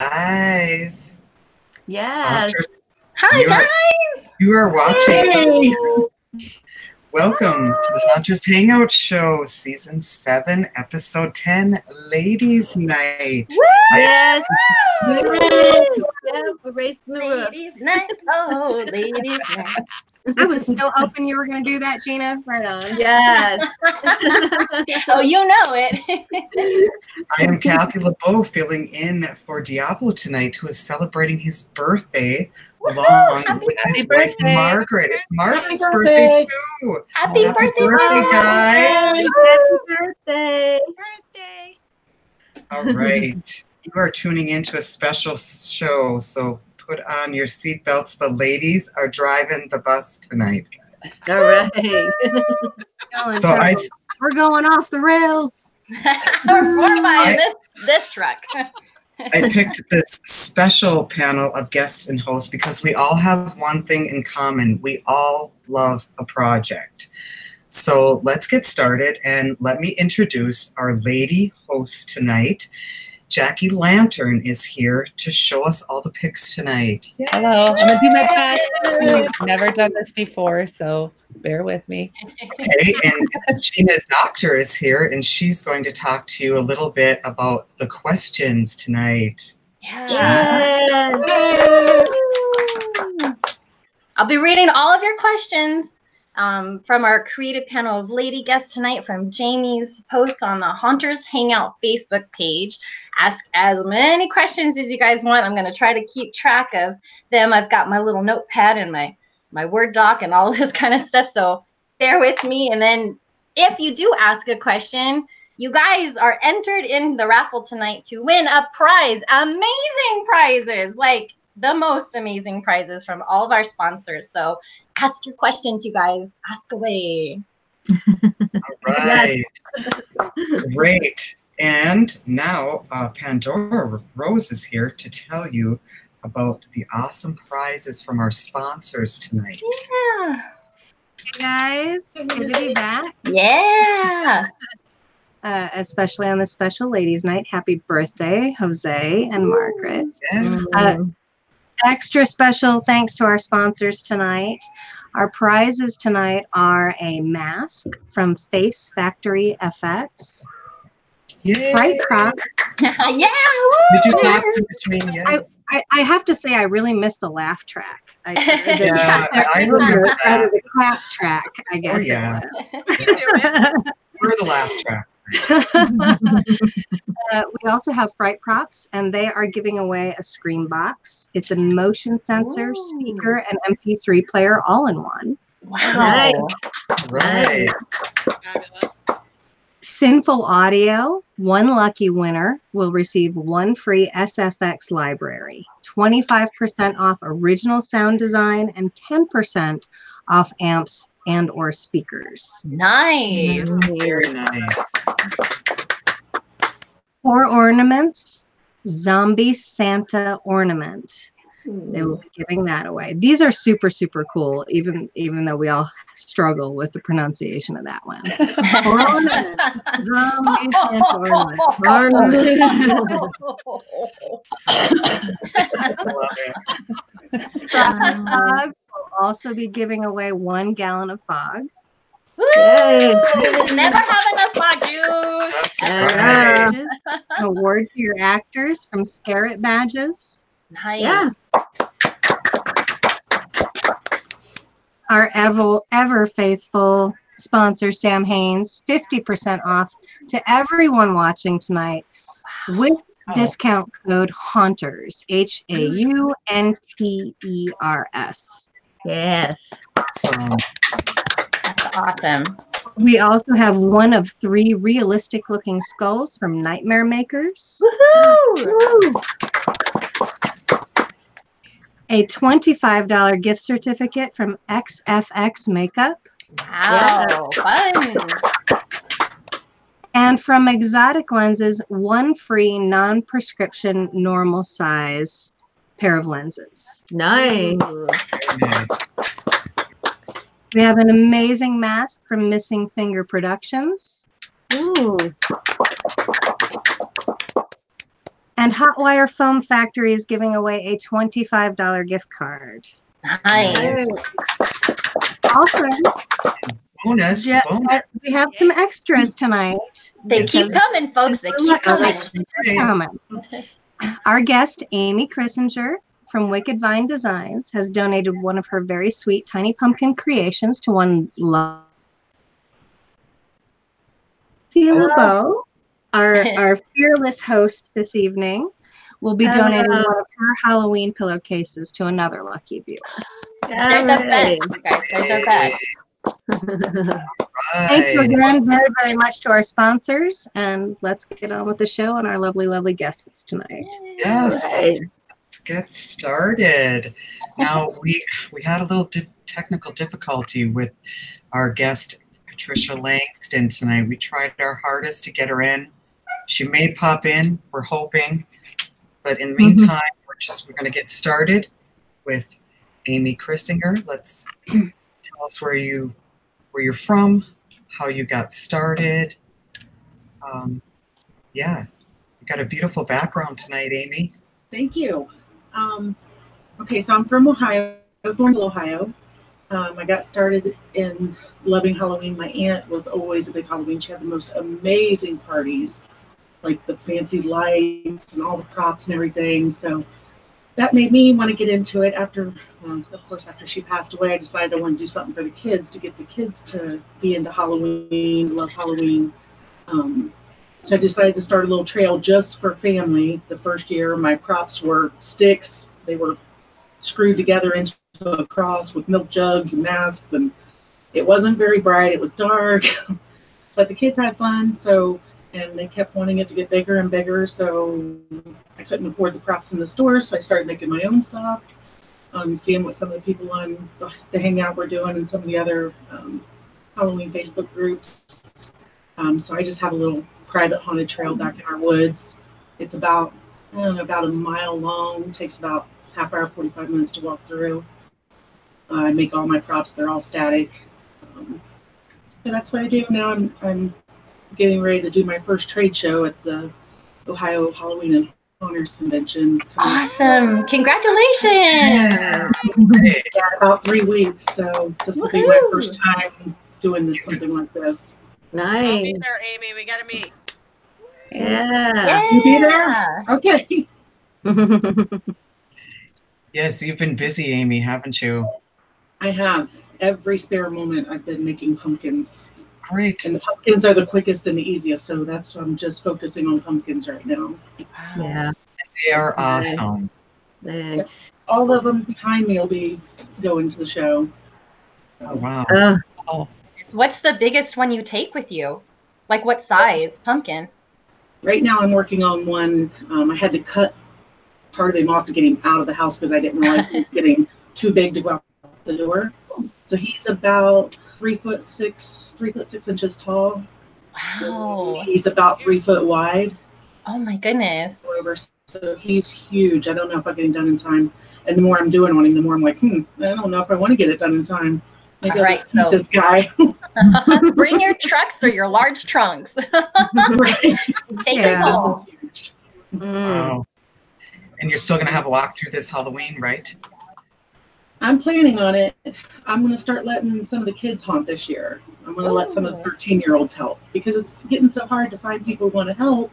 live. Yes. Hi, guys. You are watching. Hey. Welcome to the Hunters Hangout Show, Season 7, Episode 10, Ladies Night. Woo! Yes. Yeah, we're racing the roof. Ladies Night. Oh, Ladies Night. I was so hoping you were going to do that, Jeana. Right on. Yes. Oh, you know it. I am Cathy LeBeau, filling in for Diablo tonight, who is celebrating his birthday along with his wife, Margaret. It's Margaret's birthday, too. Happy birthday, guys. Happy birthday. All right. You are tuning into a special show, so put on your seatbelts. The ladies are driving the bus tonight, guys. All right. So we're going off the rails. We're fortifying this truck. I picked this special panel of guests and hosts because we all have one thing in common. We all love a project. So let's get started, and let me introduce our lady host tonight. Jackie Lantern is here to show us all the picks tonight. Yay. Hello, I'm gonna do my best. We've never done this before, so bear with me. Okay, and Jeana Doctor is here, and she's going to talk to you a little bit about the questions tonight. Yeah. I'll be reading all of your questions from our creative panel of lady guests tonight from Jamie's post on the Haunters Hangout Facebook page. Ask as many questions as you guys want. I'm going to try to keep track of them. I've got my little notepad and my Word doc and all this kind of stuff, so bear with me. And then if you do ask a question, you guys are entered in the raffle tonight to win a prize. Amazing prizes, like the most amazing prizes from all of our sponsors. So ask your questions, you guys. Ask away. All right. Great. And now Pandora Rose is here to tell you about the awesome prizes from our sponsors tonight. Yeah. Hey, guys. Good to be back. Yeah. Especially on this special ladies' night. Happy birthday, Jose and Margaret. Yes. Extra special thanks to our sponsors tonight. Our prizes tonight are a mask from Face Factory FX. Yay. Wright crop. Yeah. Did you clap in between? Yes. I have to say I really missed the laugh track. I remember that. The clap track, I guess. Oh, yeah. We're the laugh track. We also have Fright Props, and they are giving away a screen box. It's a motion sensor, speaker, and MP3 player all in one. Wow. Right. Fabulous. Sinful Audio, one lucky winner will receive one free SFX library, 25% off original sound design, and 10% off amps and or speakers. Nice. Very nice. For ornaments, Zombie Santa ornament. They will be giving that away. These are super, super cool, even though we all struggle with the pronunciation of that one. Ornament. Zombie Santa ornament. Fog will also be giving away 1 gallon of fog. Yay. Never have enough fog juice. Right. An award to your actors from Scarrett Badges. Nice. Yeah. Our ever faithful sponsor, Sam Haynes, 50% off to everyone watching tonight with discount code HAUNTERS, HAUNTERS. Yes. That's awesome. We also have one of 3 realistic looking skulls from Nightmare Makers. Woohoo! A $25 gift certificate from XFX Makeup. Wow, fun. And from Exotic Lenses, 1 free non-prescription normal size pair of lenses. Nice. Very nice. We have an amazing mask from Missing Finger Productions. Ooh. And Hotwire Foam Factory is giving away a $25 gift card. Nice. Also, Bonus. we have some extras tonight. They keep coming, folks. They keep coming. Our guest, Amy Crissinger from Wicked Vine Designs, has donated one of her very sweet tiny pumpkin creations to one LeBeau, our fearless host this evening, will be donating one of her Halloween pillowcases to another lucky viewer. They're the best, you guys. They're the best. Thank you again very, very much to our sponsors, and let's get on with the show and our lovely, lovely guests tonight. Yes, let's get started. Now, we had a little technical difficulty with our guest, Patricia Langston, tonight. We tried our hardest to get her in. She may pop in, we're hoping, but in the meantime, we're going to get started with Amy Crissinger. Let's tell us where you're from, how you got started. Yeah, you got a beautiful background tonight, Amy. Thank you. Okay, so I'm from Ohio, born in Ohio. I got started in loving Halloween. My aunt was always a big Halloween. She had the most amazing parties, like the fancy lights and all the props and everything. So that made me want to get into it. After, of course, after she passed away, I decided I wanted to do something for the kids, to get the kids to be into Halloween, to love Halloween. So I decided to start a little trail just for family. The first year, my props were sticks. They were screwed together into a cross with milk jugs and masks, and it wasn't very bright. It was dark, but the kids had fun. And they kept wanting it to get bigger and bigger, so I couldn't afford the props in the store, so I started making my own stuff, seeing what some of the people on the Hangout were doing and some of the other Halloween Facebook groups. So I just have a little private haunted trail back in our woods. It's about, I don't know, about a mile long. It takes about half hour, 45 minutes to walk through. I make all my props. They're all static. And that's what I do now. I'm getting ready to do my first trade show at the Ohio Halloween and Honors Convention. Awesome. Congratulations. Yeah, about 3 weeks. So this will be my first time doing something like this. Nice. I'll be there, Amy. We got to meet. Yeah. You be there? Okay. Yes, you've been busy, Amy, haven't you? I have. Every spare moment I've been making pumpkins. Great. And the pumpkins are the quickest and the easiest, so that's why I'm just focusing on pumpkins right now. Yeah. They are awesome. Thanks. All of them behind me will be going to the show. Oh, wow. So what's the biggest one you take with you? Like what size pumpkin? Right now I'm working on one. I had to cut part of him off to get him out of the house because I didn't realize he was getting too big to go out the door. So he's about 3'6" tall. Wow. He's about 3 foot wide. Oh my goodness. So he's huge. I don't know if I'll get him done in time. And the more I'm doing on him, the more I'm like, I don't know if I want to get it done in time. Maybe All right, so this guy. bring your trucks or your large trunks. Right. Take them This home. one's huge. Wow. And you're still going to have a walkthrough this Halloween, right? I'm planning on it. I'm going to start letting some of the kids haunt this year. I'm going to let some of the 13-year-olds help because it's getting so hard to find people who want to help.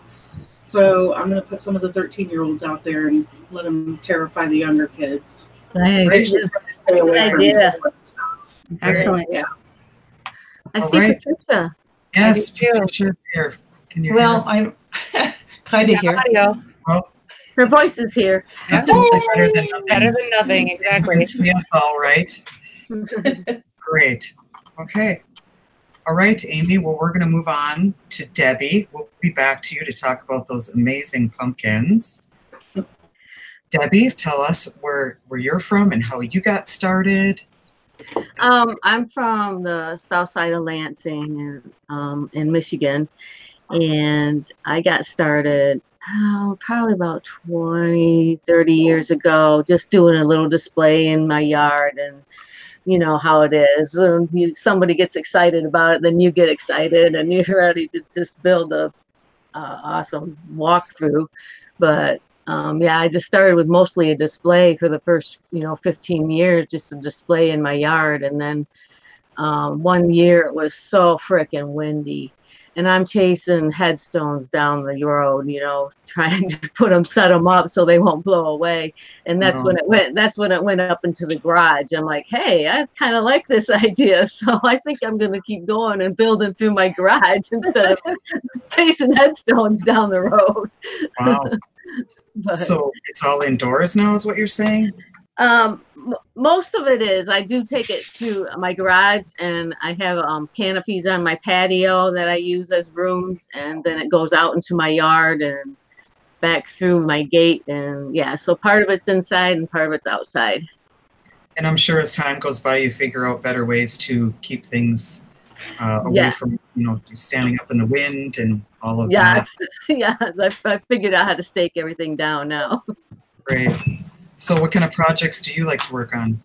So I'm going to put some of the 13-year-olds out there and let them terrify the younger kids. Thanks. Good idea. Excellent. Yeah. I see Patricia. Yes, Patricia's here. Can you hear us? I'm kind of here. Audio. Well, Her voice is here. definitely better than nothing. Better than nothing, You exactly. can see us all right. Great. Okay. All right, Amy. Well, we're going to move on to Debbie. We'll be back to you to talk about those amazing pumpkins. Debbie, tell us where you're from and how you got started. I'm from the south side of Lansing in Michigan, and I got started probably about 20, 30 years ago, just doing a little display in my yard. And you know how it is. Somebody gets excited about it, then you get excited, and you're ready to just build a awesome walkthrough. But yeah, I just started with mostly a display for the first, 15 years, just a display in my yard. And then one year it was so frickin' windy. And I'm chasing headstones down the road, trying to set them up so they won't blow away. And that's when it went up into the garage. I'm like, hey, I kind of like this idea. So I think I'm going to keep going and building through my garage instead of chasing headstones down the road. Wow. So it's all indoors now is what you're saying? Most of it is. I do take it to my garage, and I have canopies on my patio that I use as rooms, and then it goes out into my yard and back through my gate. And yeah, so part of it's inside and part of it's outside. And I'm sure as time goes by, you figure out better ways to keep things away from, standing up in the wind and all of that. Yeah, I figured out how to stake everything down now. Great. So what kind of projects do you like to work on?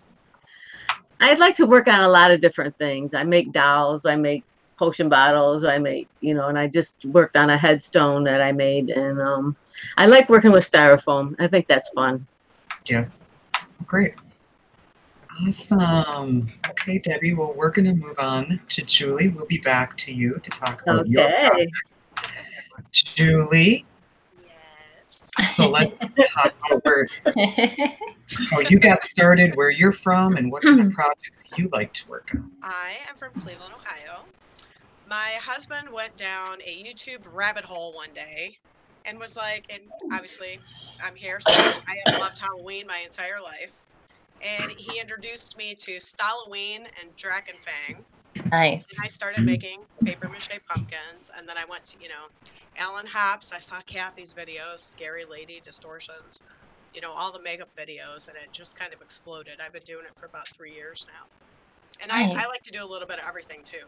I'd like to work on a lot of different things. I make dolls, I make potion bottles, I make, and I just worked on a headstone that I made. And I like working with styrofoam. I think that's fun. Yeah. Great. Awesome. Okay, Debbie, well, we're going to move on to Julie. We'll be back to you to talk about your projects. Julie. So let's talk about how you got started, where you're from, and what kind of projects you like to work on. I am from Cleveland, Ohio. My husband went down a YouTube rabbit hole one day and was like, and obviously I'm here, so I have loved Halloween my entire life. And he introduced me to Stalloween and Drakenfang. Nice. And I started making paper mache pumpkins, and then I went to, Alan Hops. I saw Cathy's videos, Scary Lady Distortions, all the makeup videos, and it just kind of exploded. I've been doing it for about 3 years now. And I like to do a little bit of everything too,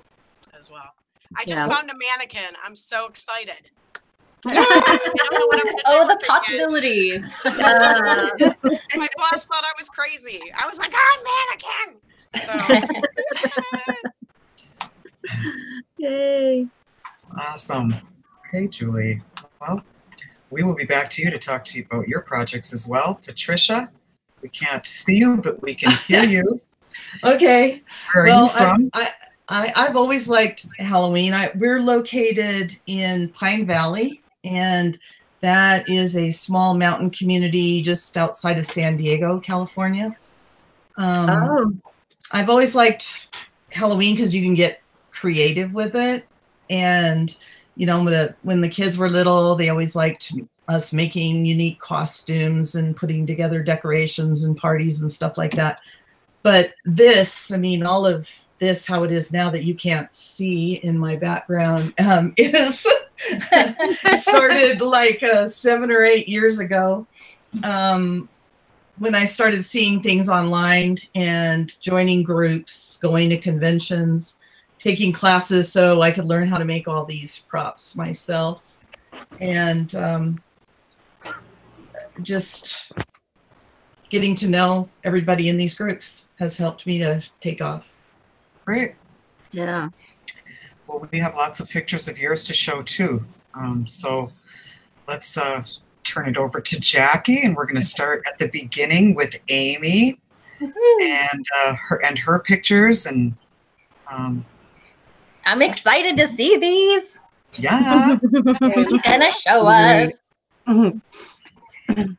as well. I just found a mannequin. I'm so excited. I don't know what I'm gonna do the possibilities. My boss thought I was crazy. I was like, I'm a mannequin. So yay. Awesome. Okay, Julie. Well, we will be back to you to talk to you about your projects as well. Patricia, we can't see you, but we can hear you. Okay. Where are you from? I've always liked Halloween. We're located in Pine Valley, and that is a small mountain community just outside of San Diego, California. I've always liked Halloween because you can get creative with it. And, when the kids were little, they always liked us making unique costumes and putting together decorations and parties and stuff like that. But this, all of this, how it is now that you can't see in my background, is started like 7 or 8 years ago when I started seeing things online and joining groups, going to conventions, taking classes so I could learn how to make all these props myself. And just getting to know everybody in these groups has helped me to take off. Great. Yeah. Well, we have lots of pictures of yours to show too. So let's turn it over to Jackie, and we're going to start at the beginning with Amy and her pictures. And I'm excited to see these. Yeah. Who's gonna show us? It's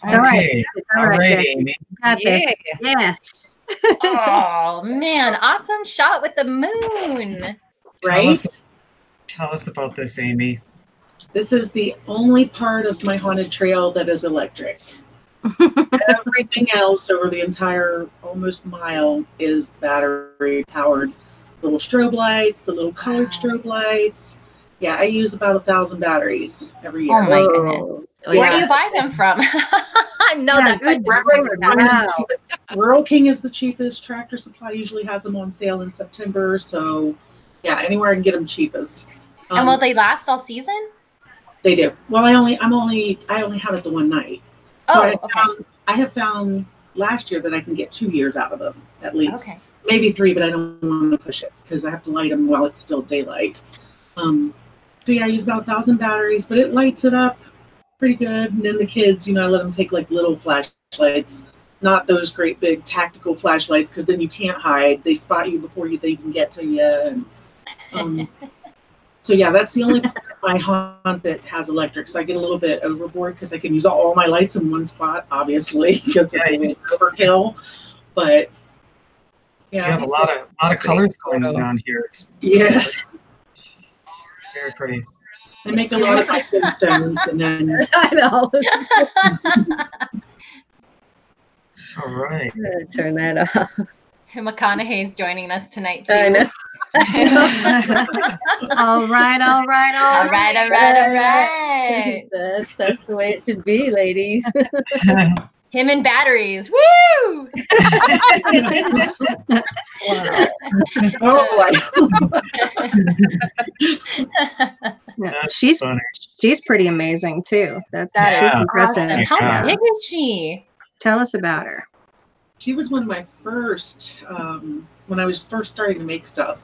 all right. It's all right, Amy. Got this. Yes. Oh man, awesome shot with the moon. Right? Tell us about this, Amy. This is the only part of my haunted trail that is electric. Everything else over the entire almost mile is battery powered. Little strobe lights, the little colored strobe lights. Yeah, I use about 1,000 batteries every year. Oh my goodness. Where do you buy them from? I know that question. Rural King is the cheapest. Tractor Supply usually has them on sale in September. So yeah, anywhere I can get them cheapest. And will they last all season? They do. Well, I only have it the one night. So I have found last year that I can get 2 years out of them at least. Okay. Maybe 3, but I don't want to push it because I have to light them while it's still daylight. So yeah, I use about 1,000 batteries, but it lights it up pretty good. And then the kids, I let them take like little flashlights, not those great big tactical flashlights, because then you can't hide. They spot you before they can get to you. And, so yeah, that's the only part of my haunt that has electric. So I get a little bit overboard because I can use all my lights in one spot, obviously, because it's a little overkill. But yeah, you have a lot of colors going on here. It's yes, very pretty. I make a lot of my stones, and then I know. All right. I'm gonna turn that off. McConaughey's joining us tonight too. I know. All right. All right. That's the way it should be, ladies. Him and batteries. Woo! Wow. oh, Yeah, she's pretty amazing too. She's impressive. Awesome. How big is she? Tell us about her. she was one of my first when I was first starting to make stuff.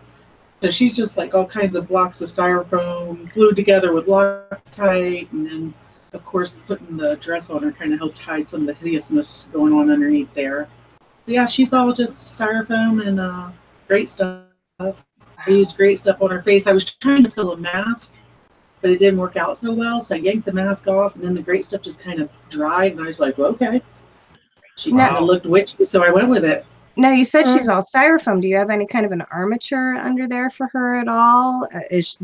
So she's just like all kinds of blocks of styrofoam glued together with Loctite, and then of course putting the dress on her kind of helped hide some of the hideousness going on underneath there. But yeah, she's all just styrofoam and great stuff. I used great stuff on her face. I was trying to fill a mask, but it didn't work out so well. So I yanked the mask off, and then the great stuff just kind of dried, and I was like, well, okay. She kind of looked witchy, so I went with it. No, you said she's all styrofoam. Do you have any kind of an armature under there for her at all?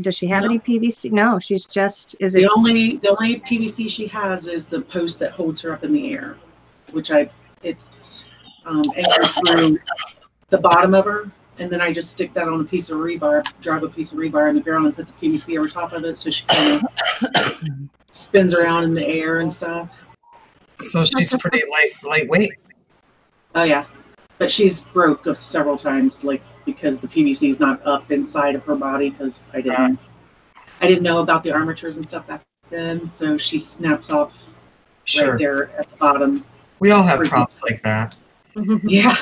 Does she have any PVC? No, she's just, The only PVC she has is the post that holds her up in the air, which it's anchored through the bottom of her, and then I just stick that on a piece of rebar, drive a piece of rebar in the ground, and put the PVC over top of it, so she kind of spins around in the air and stuff. So she's pretty lightweight. Oh yeah. But she's broke several times, like because the PVC is not up inside of her body. Because I didn't know about the armatures and stuff back then, so she snaps off right there at the bottom. We all have props like that. Yeah.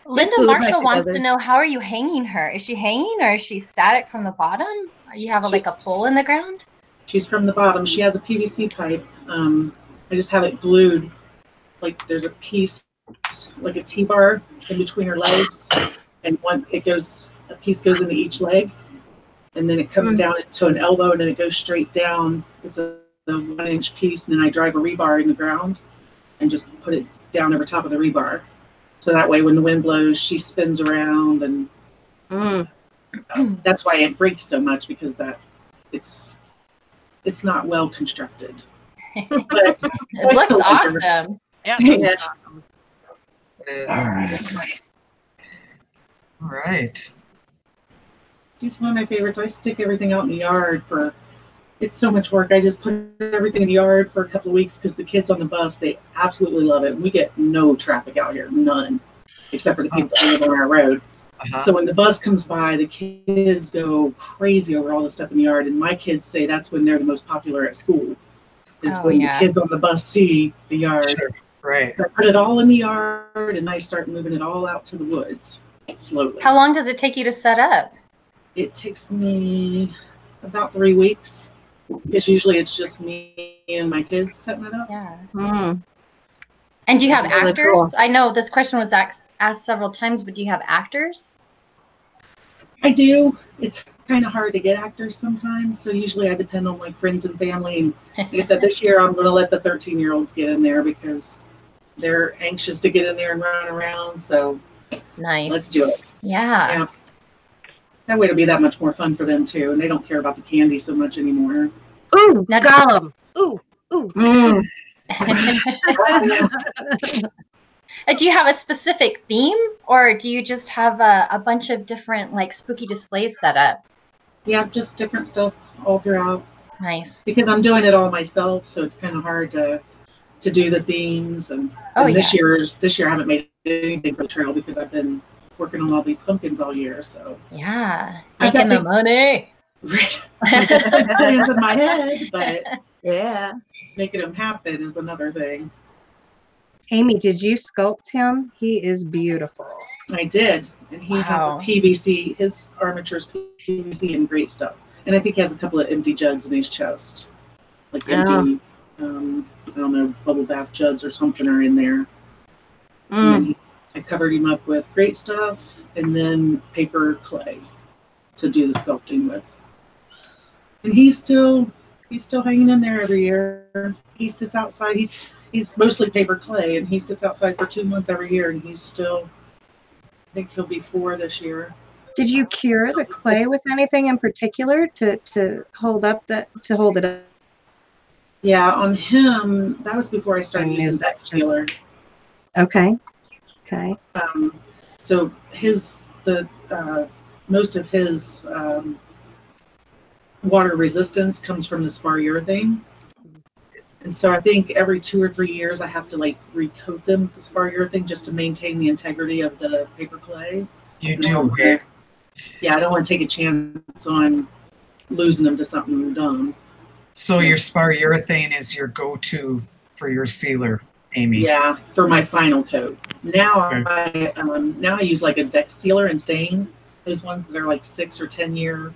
Linda Marshall wants to know, how are you hanging her? Is she hanging or is she static from the bottom? Or you have like a pole in the ground? She's from the bottom. She has a PVC pipe. I just have it glued. Like there's a piece, like a T-bar in between her legs, and a piece goes into each leg, and then it comes down to an elbow, and then it goes straight down. It's a 1-inch piece, and then I drive a rebar in the ground and just put it down over top of the rebar. So that way when the wind blows, she spins around, and that's why it breaks so much, because it's not well constructed. But it looks awesome. Yeah, it looks awesome. It is. All right. She's one of my favorites. I stick everything out in the yard it's so much work. I just put everything in the yard for a couple of weeks because the kids on the bus, they absolutely love it. And we get no traffic out here, none, except for the people that live on our road. So when the bus comes by, the kids go crazy over all the stuff in the yard. And my kids say that's when they're the most popular at school, is when the kids on the bus see the yard. Sure. Right. So I put it all in the yard, and I start moving it all out to the woods slowly. How long does it take you to set up? It takes me about 3 weeks, because usually it's just me and my kids setting it up. Yeah. And do you have actors? Cool. I know this question was asked several times, but do you have actors? I do. It's kind of hard to get actors sometimes, so usually I depend on like friends and family. And like I said, this year I'm going to let the 13-year-olds get in there because they're anxious to get in there and run around. So nice. Let's do it. Yeah. That way it'll be that much more fun for them too, and they don't care about the candy so much anymore. Ooh, Gollum. Ooh. Do you have a specific theme, or do you just have a bunch of different like spooky displays set up? Yeah, just different stuff all throughout. Nice. Because I'm doing it all myself, so it's kind of hard to do the themes. And this year I haven't made anything for the trail because I've been working on all these pumpkins all year. So making the money. Plans in my head, but making them happen is another thing. Amy, did you sculpt him? He is beautiful. I did, and he has a PVC. His armature's PVC and great stuff. And I think he has a couple of empty jugs in his chest, like empty I don't know, bubble bath jugs or something are in there. And then I covered him up with great stuff and then paper clay to do the sculpting with. And he's still hanging in there every year. He sits outside. He's mostly paper clay, and he sits outside for 2 months every year, and he's still, I think he'll be 4 this year. Did you cure the clay with anything in particular to hold it up? Yeah, on him, that was before I started using Deck Sealer. Okay. Okay. So most of his water resistance comes from the spar urethane. And so I think every 2 or 3 years I have to like recoat them with the spar urethane just to maintain the integrity of the paper clay. You do, yeah. Yeah, I don't want to take a chance on losing them to something dumb. So your spar urethane is your go-to for your sealer, Amy? Yeah, for my final coat. Now I use like a Deck Sealer and stain. Those ones that are like 6 or 10 year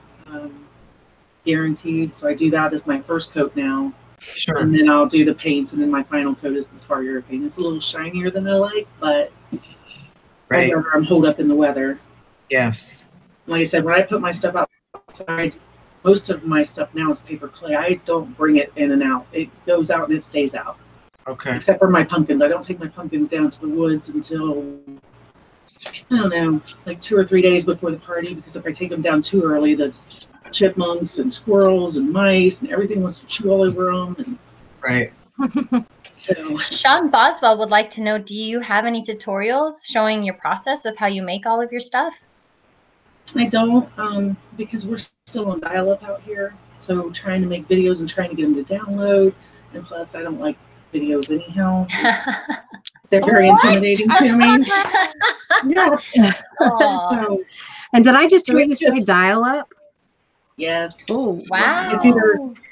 guaranteed. So I do that as my first coat now. Sure. And then I'll do the paints, and then my final coat is the spar urethane. It's a little shinier than I like, but right. I'm holed up in the weather. Yes. Like I said, when I put my stuff outside, most of my stuff now is paper clay. I don't bring it in and out. It goes out and it stays out. Okay. Except for my pumpkins. I don't take my pumpkins down to the woods until, I don't know, like 2 or 3 days before the party, because if I take them down too early, the chipmunks and squirrels and mice and everything wants to chew all over them. And right. So Sean Boswell would like to know, do you have any tutorials showing your process of how you make all of your stuff? I don't, because we're still on dial-up out here. So trying to make videos and trying to get them to download. And plus, I don't like videos anyhow. They're very intimidating to me. Yeah. Oh. And did I just hear you say dial-up? Yes. Oh, wow.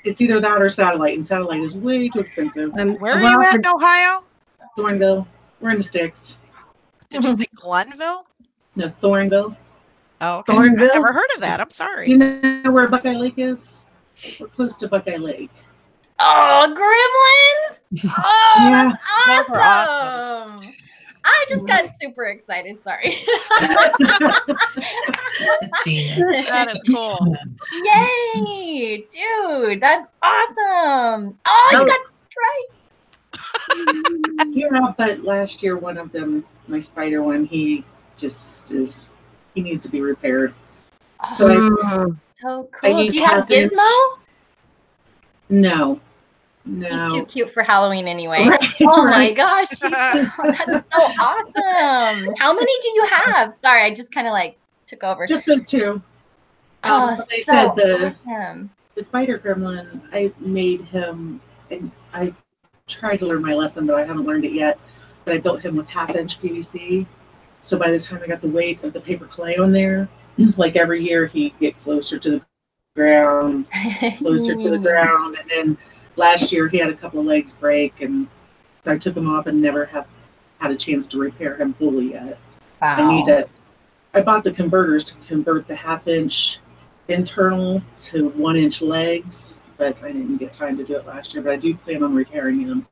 It's either that or satellite, and satellite is way too expensive. Where are you at in Ohio? Thornville. We're in the sticks. Did you say Glenville? No, Thornville. Oh, okay. Thornville? I've never heard of that. I'm sorry. You know where Buckeye Lake is? We're close to Buckeye Lake. Oh, gremlins! Oh, Yeah. that's Those are awesome. I just got super excited. Sorry. Jeana. That is cool. Yay, dude! That's awesome. Oh, you got stripes. Yeah, but last year one of them, my spider one, he just is. He needs to be repaired. Oh, so cool. Do you have Gizmo? No. He's too cute for Halloween anyway. Right, oh right. my gosh, that's so awesome. How many do you have? Sorry, I just kind of like took over. Just those 2. Oh, they so said awesome. the spider gremlin, I made him, and I tried to learn my lesson, but I haven't learned it yet. But I built him with 1/2-inch PVC. So by the time I got the weight of the paper clay on there, like every year he'd get closer to the ground, closer to the ground, and then last year he had a couple of legs break, and I took him off and never have had a chance to repair him fully yet. Wow. I bought the converters to convert the 1/2-inch internal to 1-inch legs, but I didn't get time to do it last year. But I do plan on repairing him,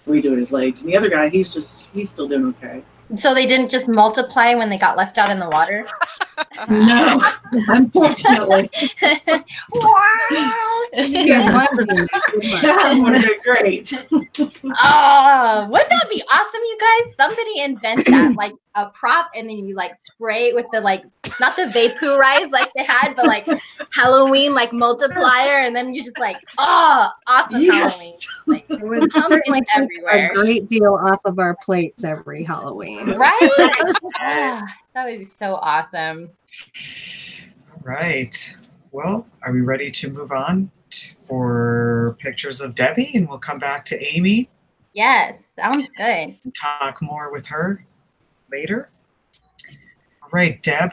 redoing his legs. And the other guy, he's still doing okay. So they didn't just multiply when they got left out in the water? No, unfortunately. Wow. That would have been great. Oh, wouldn't that be awesome, you guys? Somebody invent that, like a prop, and then you like spray it with the like, not the vaporize like they had, but like Halloween like multiplier, and then you just like, oh, awesome. Yes. Halloween. Like, It would certainly take everywhere. a great deal off of our plates every Halloween. Right? Ah, that would be so awesome. All right. Well, are we ready to move on for pictures of Debbie? And we'll come back to Amy. Yes, sounds good. And talk more with her later. All right, Deb.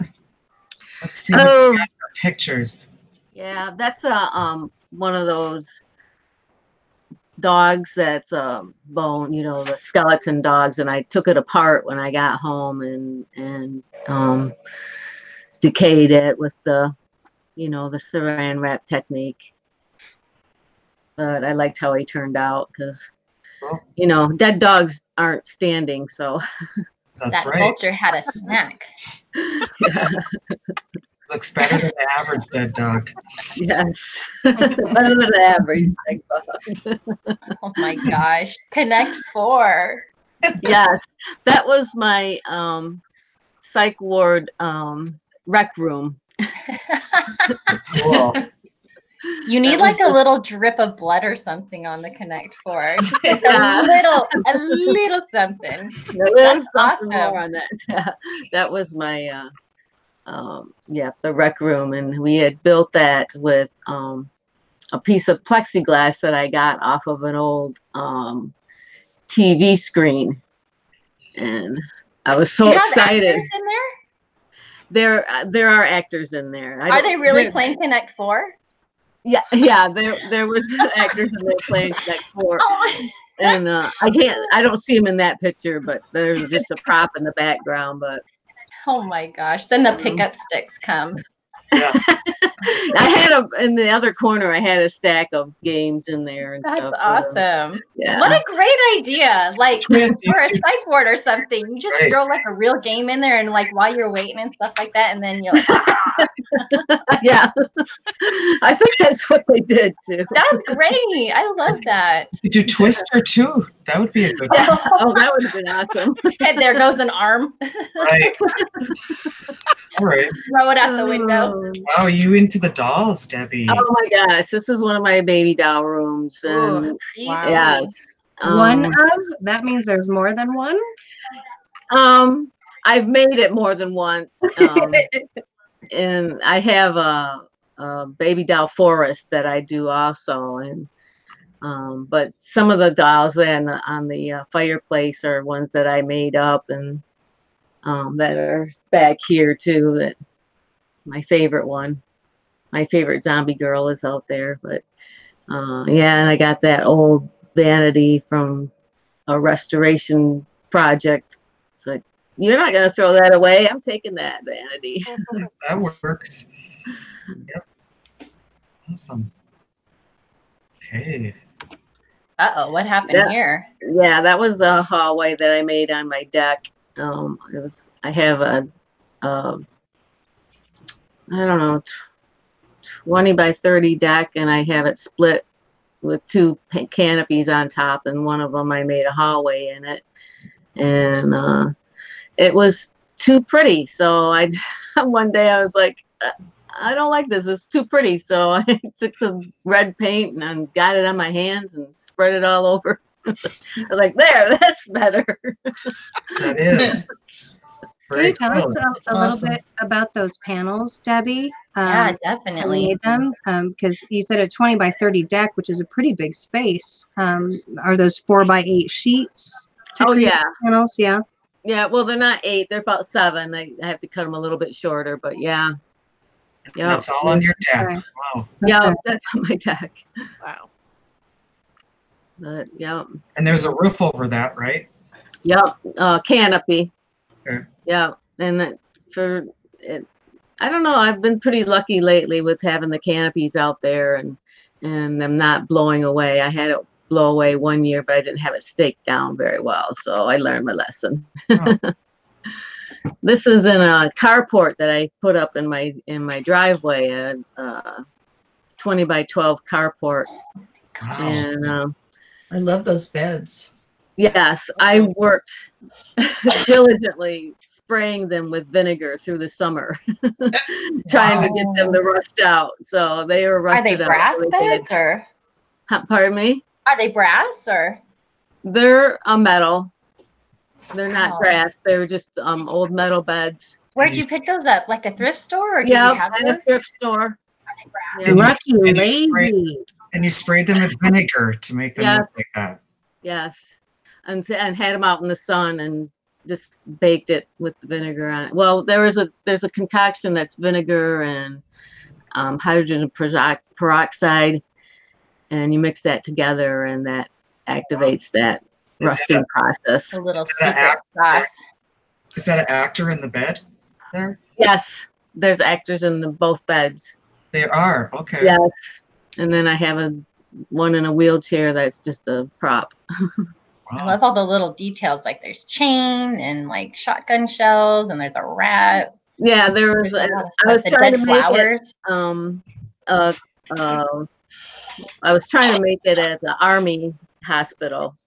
Let's see what we got for pictures. Yeah, that's one of those dogs that's bone, you know, the skeleton dogs, and I took it apart when I got home and decayed it with the, you know, the saran wrap technique. but I liked how he turned out because, Well, you know, dead dogs aren't standing. So that's That right. vulture had a snack. yeah. Looks better than the average dead dog. Yes, better than average. Like, Oh my gosh. Connect 4. yes, that was my psych ward rec room. Cool. You need That like was a little drip of blood or something on the Connect 4. Just like Yeah. a little something. That's awesome. More on that. That was my the rec room, and we had built that with a piece of plexiglass that I got off of an old TV screen, and I was so You have excited. actors in there? There are actors in there. Are they really playing Connect 4? Yeah, there was actors in there playing Connect 4. Oh. And I don't see him in that picture, but there's just a prop in the background. But Oh my gosh. Then the pickup sticks come. Yeah. I had in the other corner, I had a stack of games in there and That's stuff. awesome. Yeah. What a great idea. Like for a psych ward or something. You just Right. throw like a real game in there and like while you're waiting and stuff like that, and then you're like, Yeah. I think that's what they did too. that's great. I love that. You could do Twister too. That would be a good one. Oh, that would have been awesome. And there goes an arm. Right. All right. Throw it out the window. Wow, you into the dolls, Debbie? Oh my gosh, this is one of my baby doll rooms, and Ooh, creepy. yeah, One of? That means there's more than one? I've made it more than once, and I have a baby doll forest that I do also, and but some of the dolls on the fireplace are ones that I made up, and that are back here too. That my favorite one, my favorite zombie girl is out there. But yeah, and I got that old vanity from a restoration project. It's like, you're not gonna throw that away. I'm taking that vanity. That works. Yep. Awesome. Okay. Uh-oh, what happened here? Yeah, that was a hallway that I made on my deck. I have a I don't know, 20 by 30 deck, and I have it split with 2 canopies on top, and one of them I made a hallway in it, and it was too pretty. So one day I was like, I don't like this. It's too pretty. So I took some red paint and got it on my hands and spread it all over. I was like, there, that's better. That is. Can you tell us a little bit about those panels, Debbie? Yeah, definitely. Made them because you said a 20 by 30 deck, which is a pretty big space. Are those 4 by 8 sheets? Oh yeah, panels. Yeah. Yeah. Well, they're not 8; they're about 7. I have to cut them a little bit shorter, but yeah. Yeah. That's all on your deck. Okay. Wow. Yeah, Okay. that's on my deck. Wow. But yeah. And there's a roof over that, right? Yep. Canopy. Okay. Yeah. And I don't know. I've been pretty lucky lately with having the canopies out there and them not blowing away. I had it blow away one year, but I didn't have it staked down very well. So I learned my lesson. Oh. This is in a carport that I put up in my driveway, a 20 by 12 carport. Wow. And I love those beds. yes, I worked diligently spraying them with vinegar through the summer, trying to get them to rust out. So they were Are they rusted out. brass really beds good. or Pardon me? are they brass or? They're a metal. They're not Wow. brass. They're just old metal beds. Where'd you pick those up? Like a thrift store or did Yeah, you have at those? a thrift store. Yeah. And you- Lucky and you lady. And you sprayed them with vinegar to make them look like that. Yes, and had them out in the sun and just baked it with the vinegar on it. Well, there's a concoction that's vinegar and hydrogen peroxide, and you mix that together, and that activates that rusting process. A little Is that secret sauce. Is that an actor in the bed there? Yes, there's actors in both beds. There are. Okay. Yes, and then I have one in a wheelchair that's just a prop. I love all the little details. Like there's chain and like shotgun shells, and there's a rat. Yeah, there was. There's a lot of I was stuff. The trying dead to make flowers. I was trying to make it as an army hospital,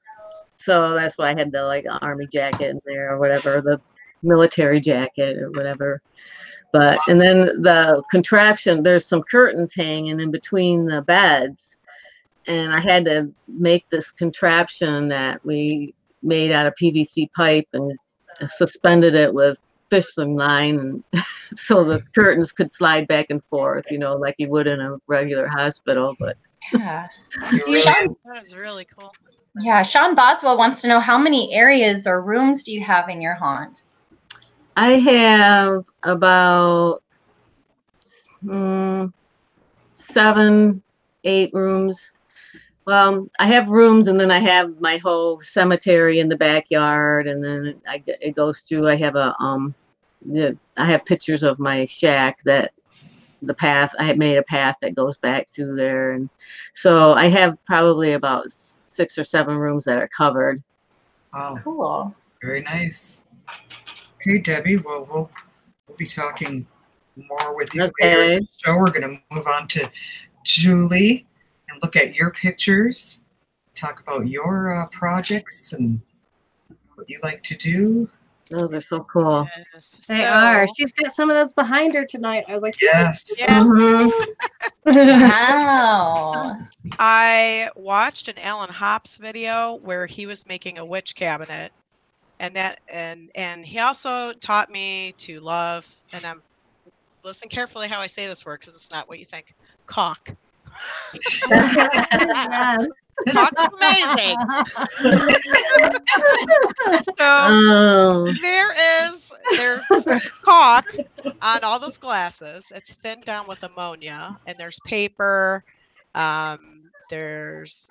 so that's why I had the like army jacket in there or whatever, the military jacket or whatever. But and then the contraption, there's some curtains hanging in between the beds, and I had to make this contraption that we made out of PVC pipe and suspended it with fishing line, and so the curtains could slide back and forth, you know, like you would in a regular hospital. But Yeah. That was really cool. Yeah. Sean Boswell wants to know, how many areas or rooms do you have in your haunt? I have about 7, 8 rooms. Well, I have rooms, and then I have my whole cemetery in the backyard, and then it goes through. I have I have pictures of my shack, that the path I have made a path that goes back through there, and so I have probably about 6 or 7 rooms that are covered. Wow, Cool. very nice. Okay, Debbie. Well, we'll be talking more with you later in the show. We're going to move on to Julie and look at your pictures, talk about your projects and what you like to do. Those are so cool. Yes. They are. She's got some of those behind her tonight. I was like, Yes. Yeah. Wow. I watched an Alan Hops video where he was making a witch cabinet, and he also taught me to love, and I'm listen carefully how I say this word because it's not what you think. Caulk. yes. Caulk's amazing. So there's caulk on all those glasses. It's thinned down with ammonia, and there's paper. It's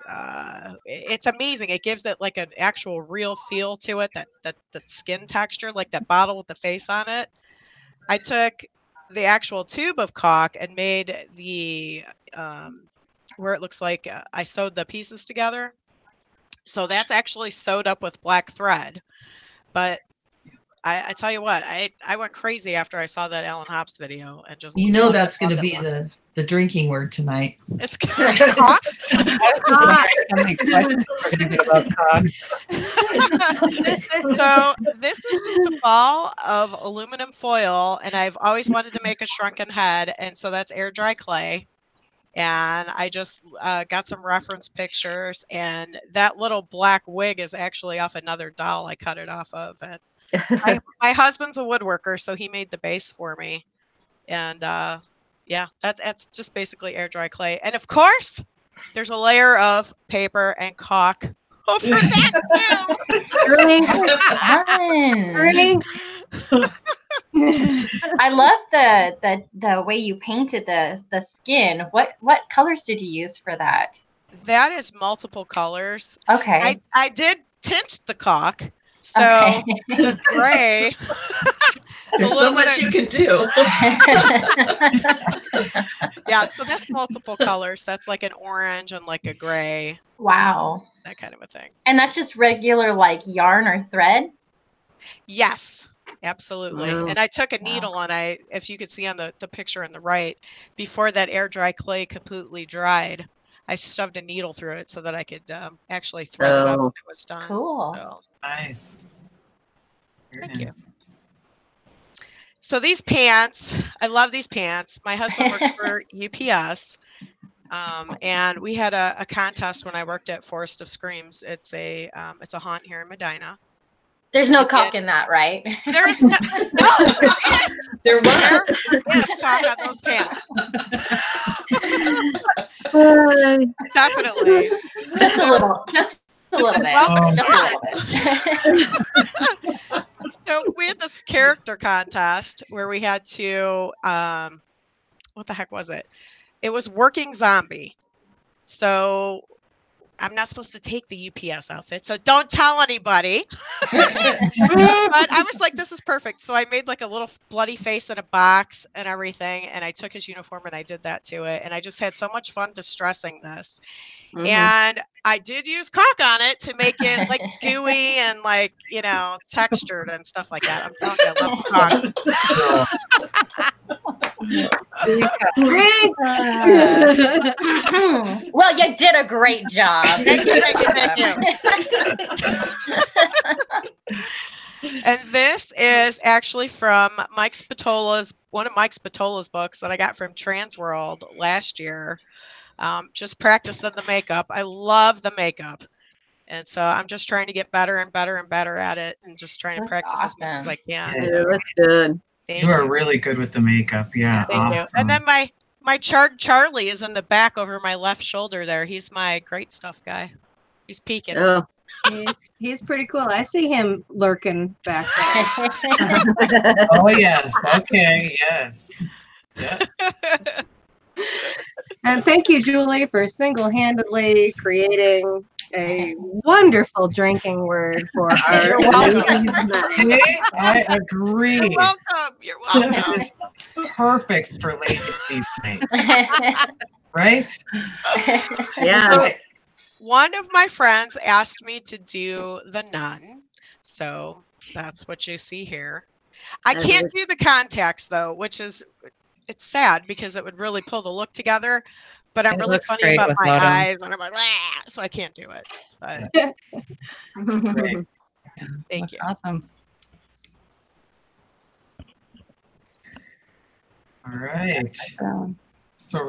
amazing. It gives it like an actual real feel to it, that skin texture, like that bottle with the face on it. I took the actual tube of caulk and made the where it looks like I sewed the pieces together. So that's actually sewed up with black thread. But I tell you what, I went crazy after I saw that Alan Hops video and just That's going to be the drinking word tonight. It's caulk. So this is just a ball of aluminum foil, and I've always wanted to make a shrunken head, and so that's air dry clay. And I just got some reference pictures, and that little black wig is actually off another doll I cut it off of. And my husband's a woodworker, so he made the base for me. And yeah, that's just basically air dry clay. And of course, there's a layer of paper and caulk over that Fun. I love the way you painted the skin. What colors did you use for that? That is multiple colors. Okay. I did tint the caulk, so the gray. There's so much you can do. Yeah, so that's multiple colors. That's like an orange and like a gray. Wow. That kind of a thing. And that's just regular like yarn or thread? Yes, absolutely. Wow. And I took a needle, and if you could see on the picture on the right, before that air dry clay completely dried, I shoved a needle through it so that I could actually thread it up when it was done. Cool. So. Nice. Very Thank you. nice. So these pants, I love these pants. My husband works for UPS, and we had a contest when I worked at Forest of Screams. It's a haunt here in Medina. There's no caulk in that, right? There is no. There was. Yes, caulk on those pants. Definitely. Just a little. Just a little bit. Well, Just a little bit. So we had this character contest where we had to, what the heck was it? It was working zombie. So I'm not supposed to take the UPS outfit, so don't tell anybody. But I was like, this is perfect. So I made like a little bloody face in a box and everything, and I took his uniform and I did that to it. And I just had so much fun distressing this. And I did use caulk on it to make it like gooey and like, textured and stuff like that. I'm telling you, I love caulk. Well, you did a great job. Thank you. And this is actually from one of Mike Spatola's books that I got from Transworld last year. Just practicing the makeup. I love the makeup. And so I'm just trying to get better and better and better at it and just trying to practice as much as I can. Yeah, So, that's good. You are really good with the makeup. Yeah. Thank you. And then my Charlie is in the back over my left shoulder there. He's my great stuff guy. He's peeking. Oh. He's pretty cool. I see him lurking back there. Oh, yes. Okay. Yes. Yeah. And thank you, Julie, for single-handedly creating a wonderful drinking word for our. You're welcome. I agree. You're welcome. You're welcome. It's perfect for ladies' night. Right? Yeah. So, one of my friends asked me to do the nun, so that's what you see here. I can't do the contacts though, it's sad because it would really pull the look together, but I'm really funny about my eyes and I'm like, so I can't do it. But That's great. Thank you. Awesome. All right. So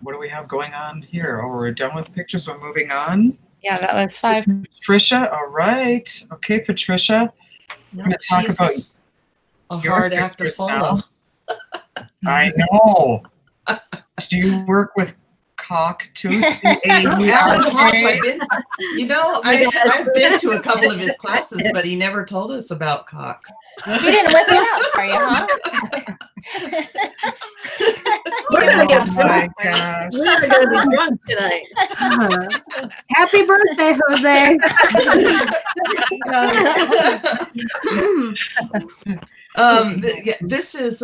what do we have going on here? Oh, we're done with pictures. We're moving on. Yeah, that was 5. Patricia. All right. Okay, Patricia. We're going to talk about a your hard act to follow. I know. Do you work with caulk too? I've been to a couple of his classes, but he never told us about caulk. You didn't whip it out for you, huh? We're gonna get my gosh. We're gonna be drunk tonight. Happy birthday, Jose. This is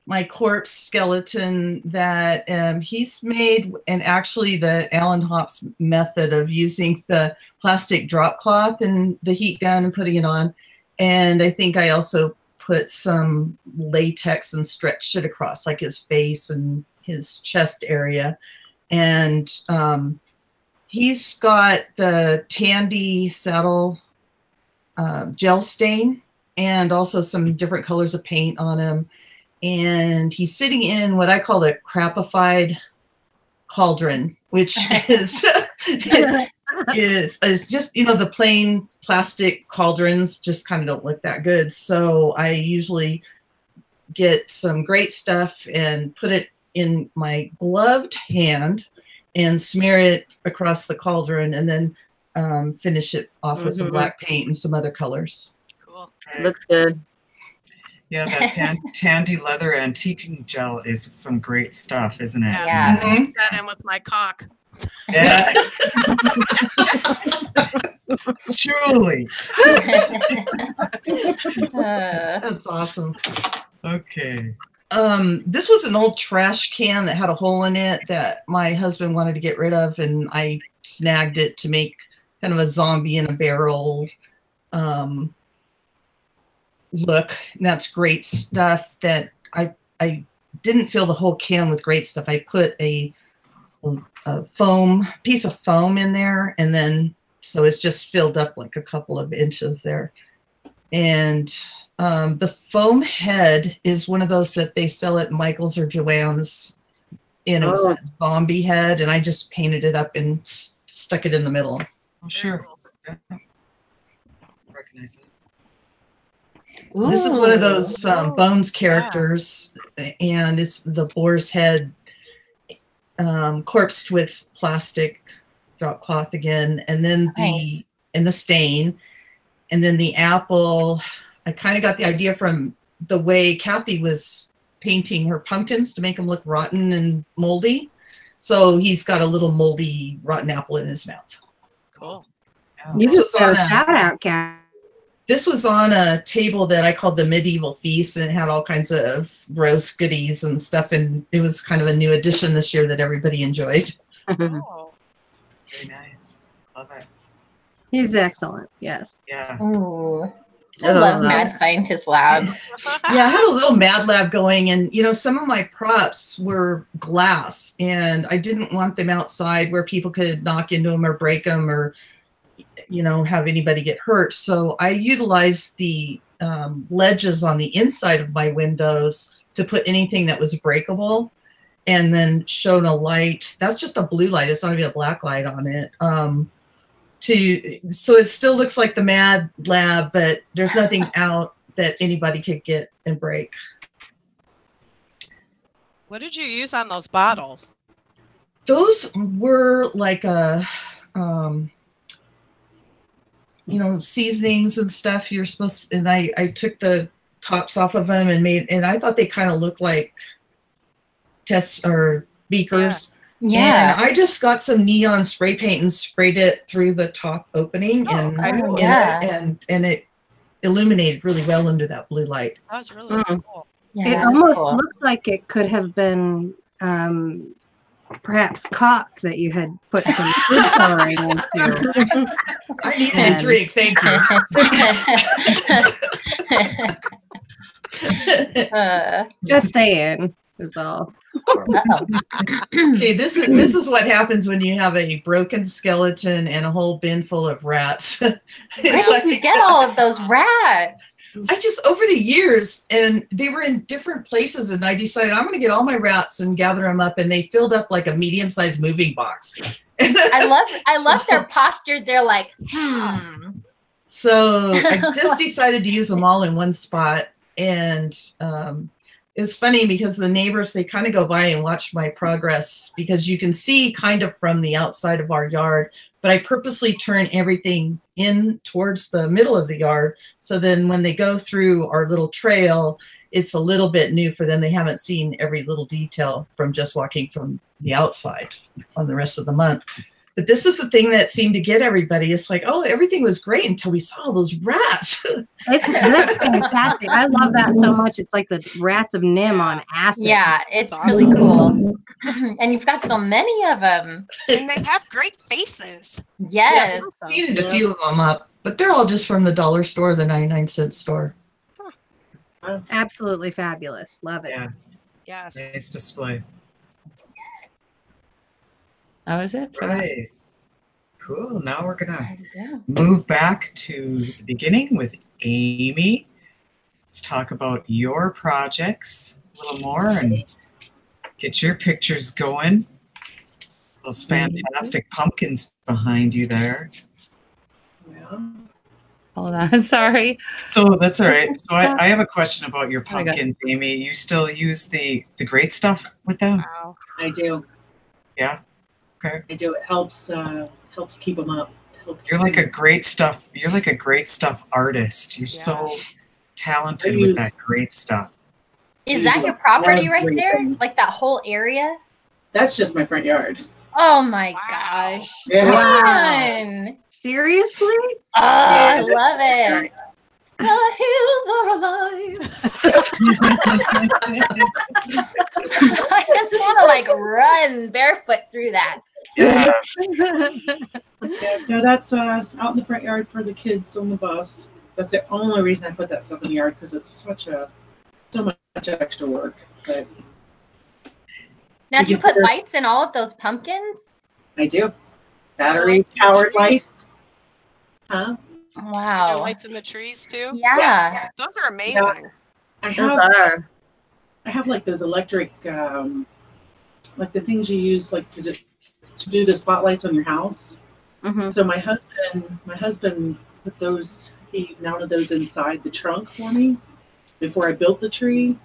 my corpse skeleton that he's made, and actually the Alan Hops method of using the plastic drop cloth and the heat gun and putting it on. And I think I also put some latex and stretched it across like his face and his chest area. And he's got the Tandy saddle gel stain and also some different colors of paint on him. And he's sitting in what I call a crapified cauldron, which is is just, the plain plastic cauldrons just kind of don't look that good. So I usually get some great stuff and put it in my gloved hand and smear it across the cauldron and then finish it off with some black paint and some other colors. Cool. Looks good. Yeah, that Tandy leather antiquing gel is some great stuff, isn't it? Yeah. Mix that in with my caulk. Yeah. Julie. That's awesome. Okay. This was an old trash can that had a hole in it that my husband wanted to get rid of, and I snagged it to make kind of a zombie in a barrel look. And that's great stuff that I didn't fill the whole can with great stuff. I put a piece of foam in there, and then so it's just filled up like a couple of inches there. And the foam head is one of those that they sell at Michael's or Joann's, and it was a zombie head, and I just painted it up and stuck it in the middle. Oh, sure. Yeah. Recognize it. Ooh. This is one of those Bones characters, and it's the boar's head corpsed with plastic drop cloth again, and then the stain, and then the apple. I kind of got the idea from the way Cathy was painting her pumpkins to make them look rotten and moldy. So he's got a little moldy, rotten apple in his mouth. Cool. You just got a shout out, Cathy. This was on a table that I called the Medieval Feast, and it had all kinds of roast goodies and stuff, and it was kind of a new addition this year that everybody enjoyed. Oh, Very nice. Love it. He's excellent. Yes. Yeah. Ooh. I love Mad Scientist Labs. Yeah, I had a little Mad Lab going, and some of my props were glass, and I didn't want them outside where people could knock into them or break them or have anybody get hurt. So I utilized the ledges on the inside of my windows to put anything that was breakable, and then shone a light. That's just a blue light. It's not even a black light on it. So it still looks like the Mad Lab, but there's nothing out that anybody could get and break. what did you use on those bottles? Those were like seasonings and stuff. You're supposed to, and I took the tops off of them and I thought they kind of looked like tests or beakers. Yeah. And I just got some neon spray paint and sprayed it through the top opening, and it illuminated really well under that blue light. That was really cool. Yeah, It that's almost cool. looks like it could have been perhaps caulk that you had put some food coloring into. I needed a drink, thank you. Just saying, is all. Okay, this is what happens when you have a broken skeleton and a whole bin full of rats. Where did you get all of those rats? I just, over the years, and they were in different places, and I decided I'm going to get all my rats and gather them up, and they filled up like a medium-sized moving box. I love their posture. They're like, So I just decided to use them all in one spot, and it was funny because the neighbors, they kind of go by and watch my progress, because you can see kind of from the outside of our yard, but I purposely turn everything in towards the middle of the yard. So then when they go through our little trail, it's a little bit new for them. They haven't seen every little detail from just walking from the outside on the rest of the month. But this is the thing that seemed to get everybody. It's like, oh, everything was great until we saw those rats. That's fantastic. I love that so much. It's like the rats of Nim on acid. yeah, it's really cool. And you've got so many of them. And they have great faces. Yes. I needed a few of them up, but they're all just from the dollar store, the 99-cent store. Absolutely fabulous. Love it. Yeah. Yes. Nice display. That was it for that. Right. Cool. Now we're gonna move back to the beginning with Amy. Let's talk about your projects a little more and get your pictures going. Those fantastic pumpkins behind you there. Yeah. Hold on, sorry. So that's all right. So I have a question about your pumpkins, Amy. You still use the great stuff with them? Wow. I do. Yeah. Okay. I do. It helps keep them up. You're like a great stuff. You're like a great stuff artist. You're so talented with that great stuff. Is that your property right there? Like that whole area? That's just my front yard. Oh my gosh. Yeah. Fun. Seriously? Oh, I love it. The hills are alive. I just want to like run barefoot through that. Yeah. Yeah, no, that's out in the front yard for the kids on the bus. That's the only reason I put that stuff in the yard, because it's so much extra work. But Now, do you put lights in all of those pumpkins? I do. Battery powered lights. Huh? Wow. Lights in the trees too. Yeah. Those are amazing. I have like those electric, like the things you use like to do the spotlights on your house. Mm-hmm. So my husband put those. He mounted those inside the trunk for me before I built the tree.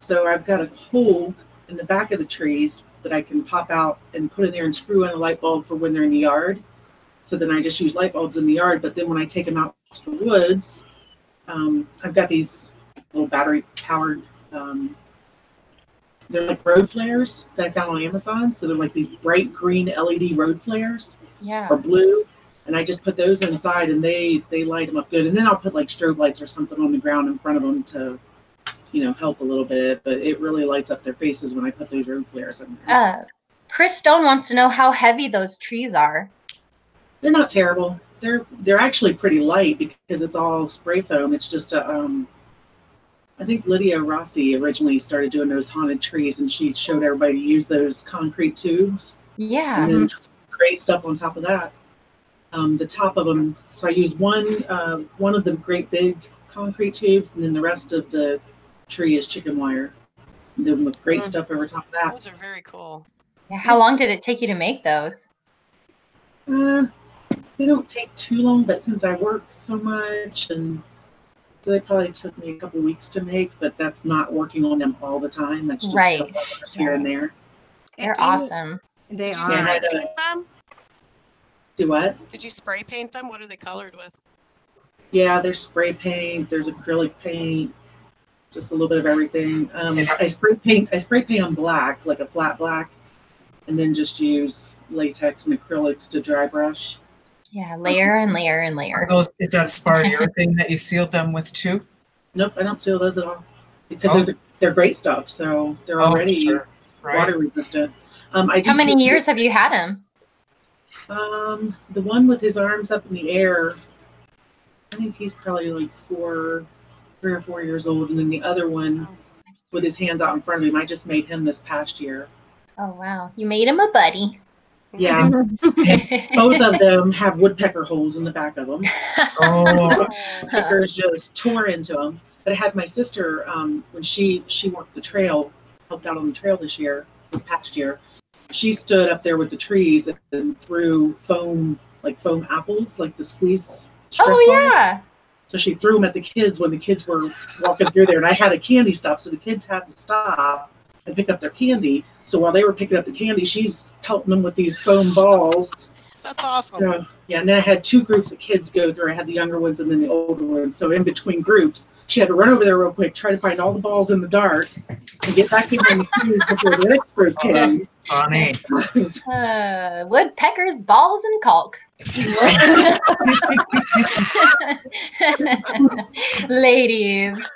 So I've got a hole in the back of the trees that I can pop out and put in there and screw in a light bulb for when they're in the yard. So then I just use light bulbs in the yard. But then when I take them out to the woods, I've got these little battery powered, they're like road flares that I found on Amazon. So they're like these bright green LED road flares. Yeah. Or blue. And I just put those inside and they light them up good. And then I'll put like strobe lights or something on the ground in front of them to, help a little bit. But it really lights up their faces when I put those road flares in there. Chris Stone wants to know how heavy those trees are. They're not terrible. They're actually pretty light because it's all spray foam. It's just a I think Lydia Rossi originally started doing those haunted trees, and she showed everybody to use those concrete tubes. Yeah. And then just great stuff on top of that. The top of them, so I use one of the great big concrete tubes, and then the rest of the tree is chicken wire. And then with great stuff over top of that. Those are very cool. Yeah, how long did it take you to make those? They don't take too long, but since I work so much, and so they probably took me a couple weeks to make, but that's not working on them all the time. That's just Right. a couple hours here and there. They're awesome. They Did you are. spray paint them? Do what? Did you spray paint them? What are they colored with? Yeah, there's spray paint, there's acrylic paint, just a little bit of everything. I spray paint them black, like a flat black, and then just use latex and acrylics to dry brush. Yeah, layer and layer and layer. Is that spar urethane that you sealed them with too? Nope, I don't seal those at all because they're great stuff. So they're already water resistant. How many years have you had them? The one with his arms up in the air, I think he's probably like 3 or 4 years old, and then the other one with his hands out in front of him, I just made him this past year. Oh wow, you made him a buddy. Yeah, both of them have woodpecker holes in the back of them. Woodpeckers just tore into them. But I had my sister when she worked the trail, helped out on the trail this past year. She stood up there with the trees and threw foam apples, like the squeeze stress balls. So she threw them at the kids when the kids were walking through there, and I had a candy stop, so the kids had to stop and pick up their candy. So while they were picking up the candy, she's pelting them with these foam balls. That's awesome. So, yeah, and then I had 2 groups of kids go through. I had the younger ones and then the older ones. So in between groups, she had to run over there real quick, try to find all the balls in the dark, and get back in the queue before the next group came. Funny. Woodpeckers, balls, and caulk. Ladies,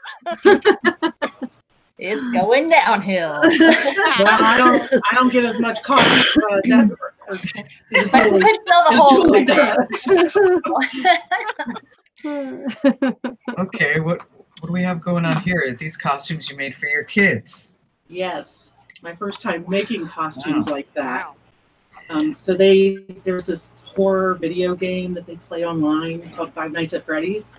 it's going downhill. Well, I don't get as much coffee. But you could fill the hole with it. Okay, what do we have going on here? These costumes you made for your kids. Yes, my first time making costumes like that. So there's this horror video game that they play online called Five Nights at Freddy's.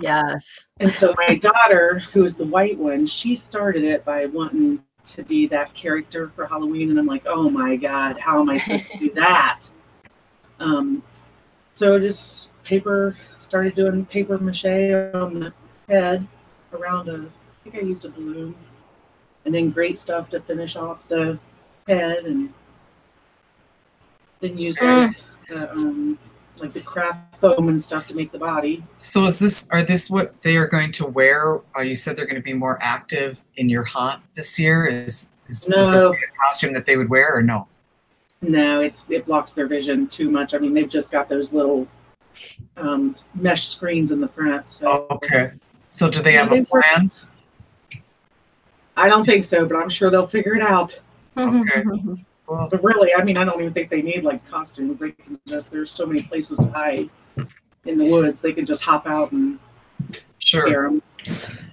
Yes. And so my daughter, who is the white one, she started it by wanting to be that character for Halloween, and I'm like, oh my God, how am I supposed to do that? So just started doing paper mache on the head around I think I used a balloon, and then great stuff to finish off the head, and then use like the craft foam and stuff to make the body. So are this what they are going to wear? You said they're going to be more active in your haunt this year. Is No. this a costume that they would wear, or no? No, it blocks their vision too much. I mean, they've just got those little mesh screens in the front. So. Okay. So do they have a plan? I don't think so, but I'm sure they'll figure it out. Okay. Well, But really, I mean, I don't even think they need like costumes. They can there's so many places to hide in the woods. They can just hop out and scare them.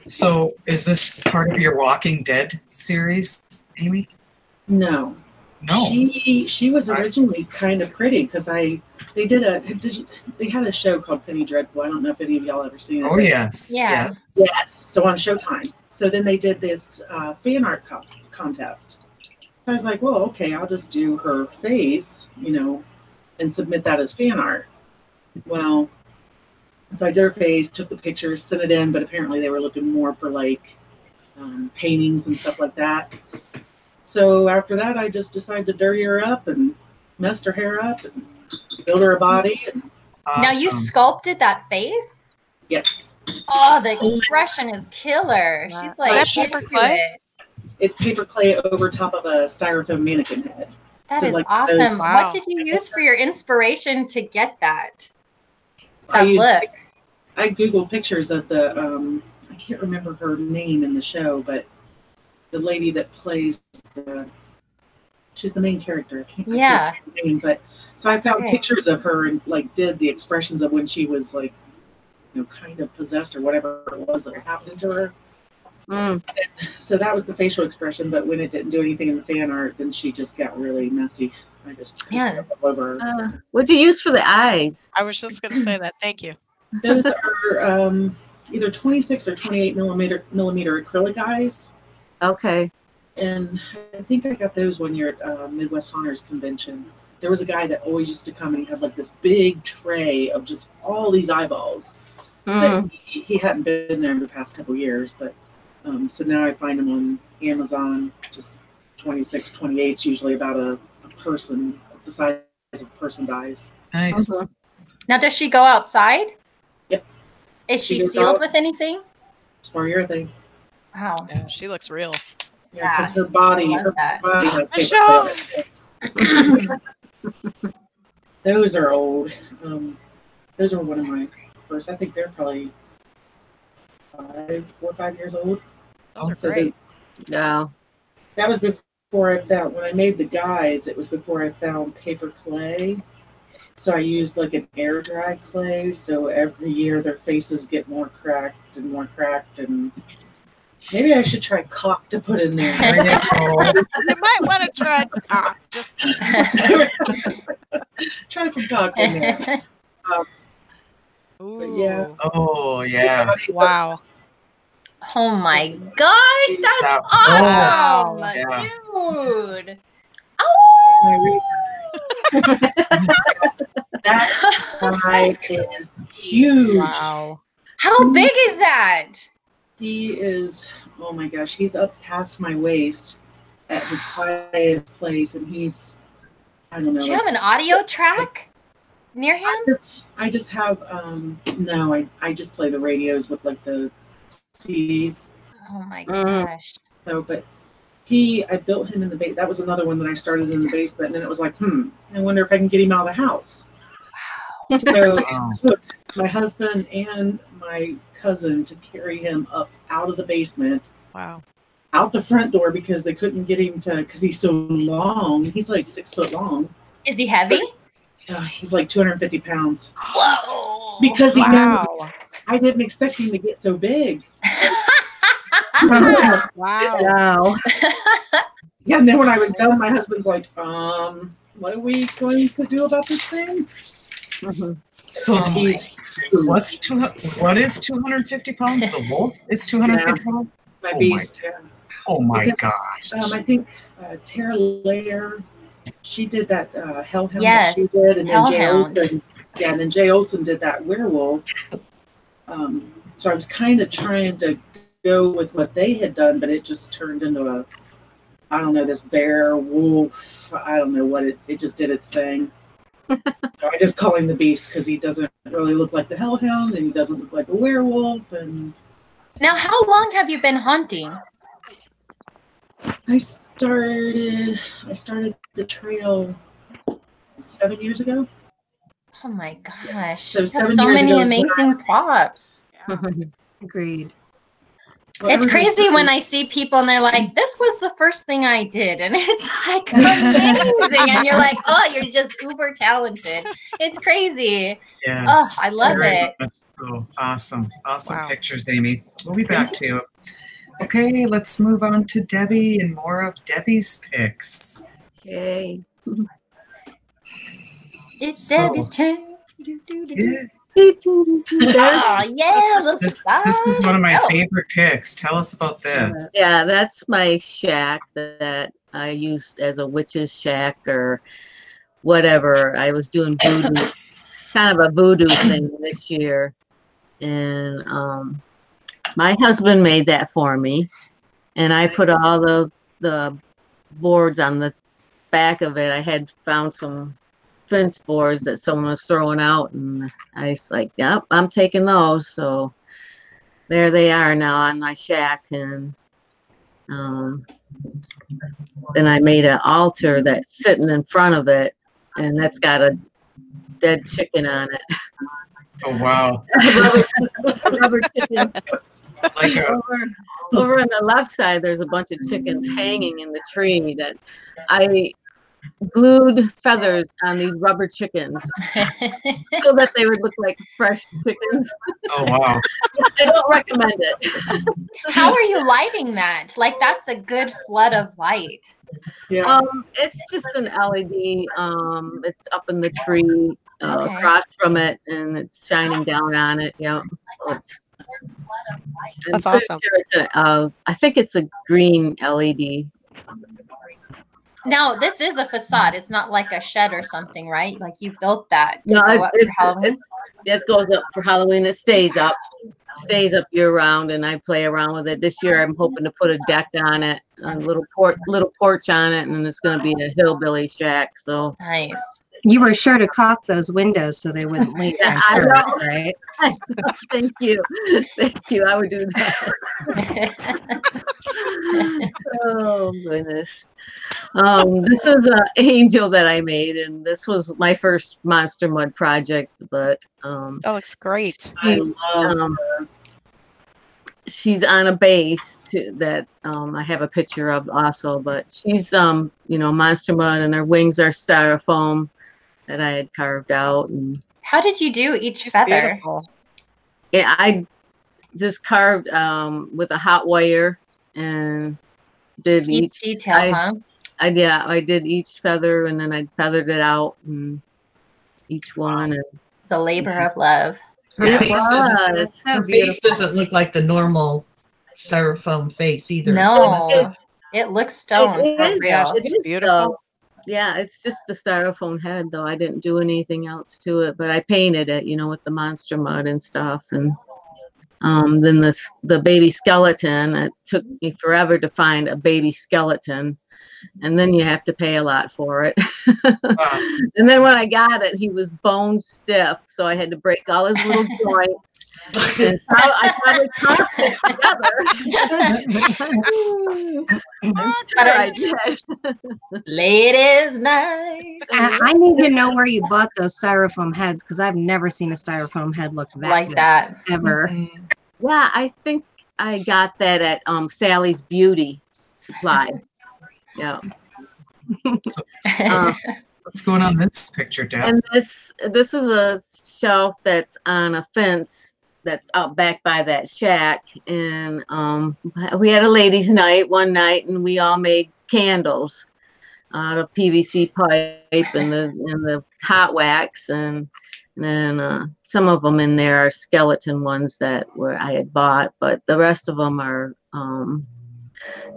So is this part of your Walking Dead series, Amy? No. No. She was originally kind of pretty because they had a show called Penny Dreadful. I don't know if any of y'all ever seen it. Oh yes. Yeah. Yes. So on Showtime. So then they did this fan art contest. I was like, well, okay, I'll just do her face, and submit that as fan art. Well, so I did her face, took the pictures, sent it in, but apparently they were looking more for like paintings and stuff like that. So after that, I just decided to dirty her up and messed her hair up and build her a body. And Awesome. Now you sculpted that face? yes, Oh, the expression is killer. She's like, Is that paper into clay? it. it's paper clay over top of a styrofoam mannequin head. That So, is like, awesome. those- Wow. What did you use for your inspiration to get that? I That used look. I Googled pictures of the, I can't remember her name in the show, but the lady that plays the she's the main character. I can't Yeah. remember her name, but so I found Okay. pictures of her and like did the expressions of when she was like, you know, kind of possessed or whatever it was that was happening to her. Mm. So that was the facial expression, but when it didn't do anything in the fan art, then she just got really messy. I just Man. all over her. What'd you use for the eyes? I was just going to say that. Thank you. Those are either 26 or 28 millimeter acrylic eyes. Okay. And I think I got those one year at Midwest Haunters Convention. There was a guy that always used to come and he had like this big tray of just all these eyeballs. Mm. He hadn't been there in the past couple years, but so now I find them on Amazon, just 26, 28, usually about a person, the size of a person's eyes. Nice. Mhm. Now, does she go outside? Yep. Is she She goes sealed out. with anything? Polyurethane. Wow. Yeah, she looks real. Yeah, because her body, I love that. has Michelle! paper clay. Those are old. Those are one of my first. I think they're probably 4 or 5 years old. Those are So great. Yeah. that was before I found, when I made the guys, it was before I found paper clay. So I used like an air dry clay. So every year their faces get more cracked, and maybe I should try caulk to put in there. You might want to try. Just Try some caulk in there. ooh. yeah. Oh, yeah. Wow. Oh my gosh, that's That- awesome, yeah. dude. Oh, That guy is huge. Wow. how big is that? He is, oh my gosh, he's up past my waist at his highest place, and he's, I don't know. Do you have an audio track near him? I just have, no, I just play the radios with like the CDs. Oh my Mm. gosh. So, but I built him in the base. That was another one that I started in the basement, and then it was like, I wonder if I can get him out of the house. So it took my husband and my cousin to carry him up out of the basement, Wow. out the front door, because they couldn't get him to, because he's so long. He's like 6 foot long. Is he heavy? He's like 250 pounds. Whoa. Because Wow. I didn't expect him to get so big. Wow. Wow. Yeah, and then when I was done, my husband's like, what are we going to do about this thing? Mhm. So He's what is 250 pounds? The wolf is 250 pounds? my Oh my- beast. Oh my Because, gosh. I think Tara Lair, she did that Hellhound Yes, that she did, and then Jay Hellhound. Olsen. Yeah, and then Jay Olsen did that werewolf. So I was kind of trying to go with what they had done, but it just turned into I don't know, this bear, wolf, I don't know what it just did its thing. So I just call him the Beast because he doesn't really look like the Hellhound, and he doesn't look like a werewolf. And Now, how long have you been hunting? I started the trail 7 years ago. Oh my gosh. So You have 7 so years many ago is when amazing props. Yeah. Agreed. It's crazy when I see people and they're like, this was the first thing I did. And it's like amazing. And you're like, oh, you're just uber talented. It's crazy. Yes. Oh, I love Very it. much so. Awesome. Awesome Wow. pictures, Amy. We'll be back to you. Okay, let's move on to Debbie and more of Debbie's picks. Okay. It's So- Debbie's turn. Yeah, Oh, yeah. Look this is one of my favorite picks. Tell us about this. Yeah, that's my shack that I used as a witch's shack or whatever. I was doing voodoo, kind of a voodoo thing this year. And my husband made that for me. And I put all the boards on the back of it. I had found some fence boards that someone was throwing out, and I was like, yep, I'm taking those. So there they are now on my shack. And then I made an altar that's sitting in front of it, and that's got a dead chicken on it. Oh, wow. A rubber chicken. Like a, Over on the left side, there's a bunch of chickens hanging in the tree that I glued feathers on these rubber chickens so that they would look like fresh chickens. Oh, wow. I don't recommend it. How are you lighting that? Like, that's a good flood of light. Yeah. It's just an LED. It's up in the tree Okay. across from it, and it's shining down on it. Yeah. That's awesome. Sure I think it's a green LED. Now, this is a facade. It's not like a shed or something, right? Like you built that to No, go up for Halloween. It goes up for Halloween. It stays up year round, and I play around with it. This year, I'm hoping to put a deck on it, a little porch on it, and it's going to be a hillbilly shack. So Nice. You were sure to caulk those windows so they wouldn't leak. Yeah, on I purpose, know. right? Thank you. I would do that. Oh goodness. This is an angel that I made, and this was my first Monster Mud project. But That looks great. she's on a base that I have a picture of also. But she's Monster Mud, and her wings are styrofoam that I had carved out. And How did you do each It's feather? beautiful. yeah, I just carved with a hot wire and did Each detail, huh? I did each feather, and then I feathered it out, and each one. And It's a labor of love. Her it face doesn't- was. So her face beautiful. doesn't look like the normal styrofoam face either. No, it looks stone It for is, real. It's beautiful. Yeah, it's just the styrofoam head, though. I didn't do anything else to it, but I painted it, with the monster mud and stuff. And then the baby skeleton, it took me forever to find a baby skeleton, and then you have to pay a lot for it. And then when I got it, he was bone stiff, so I had to break all his little joints. And I probably carved it together. I'm sure I did. Ladies' night. I need to know where you bought those styrofoam heads because I've never seen a styrofoam head look that Like good, that. ever. Yeah, I think I got that at Sally's Beauty Supply. Yeah. What's going on in this picture, Deb? And this is a shelf that's on a fence that's out back by that shack. And we had a ladies' night one night, and we all made candles out of PVC pipe and the hot wax, and then some of them in there are skeleton ones that I had bought, but the rest of them are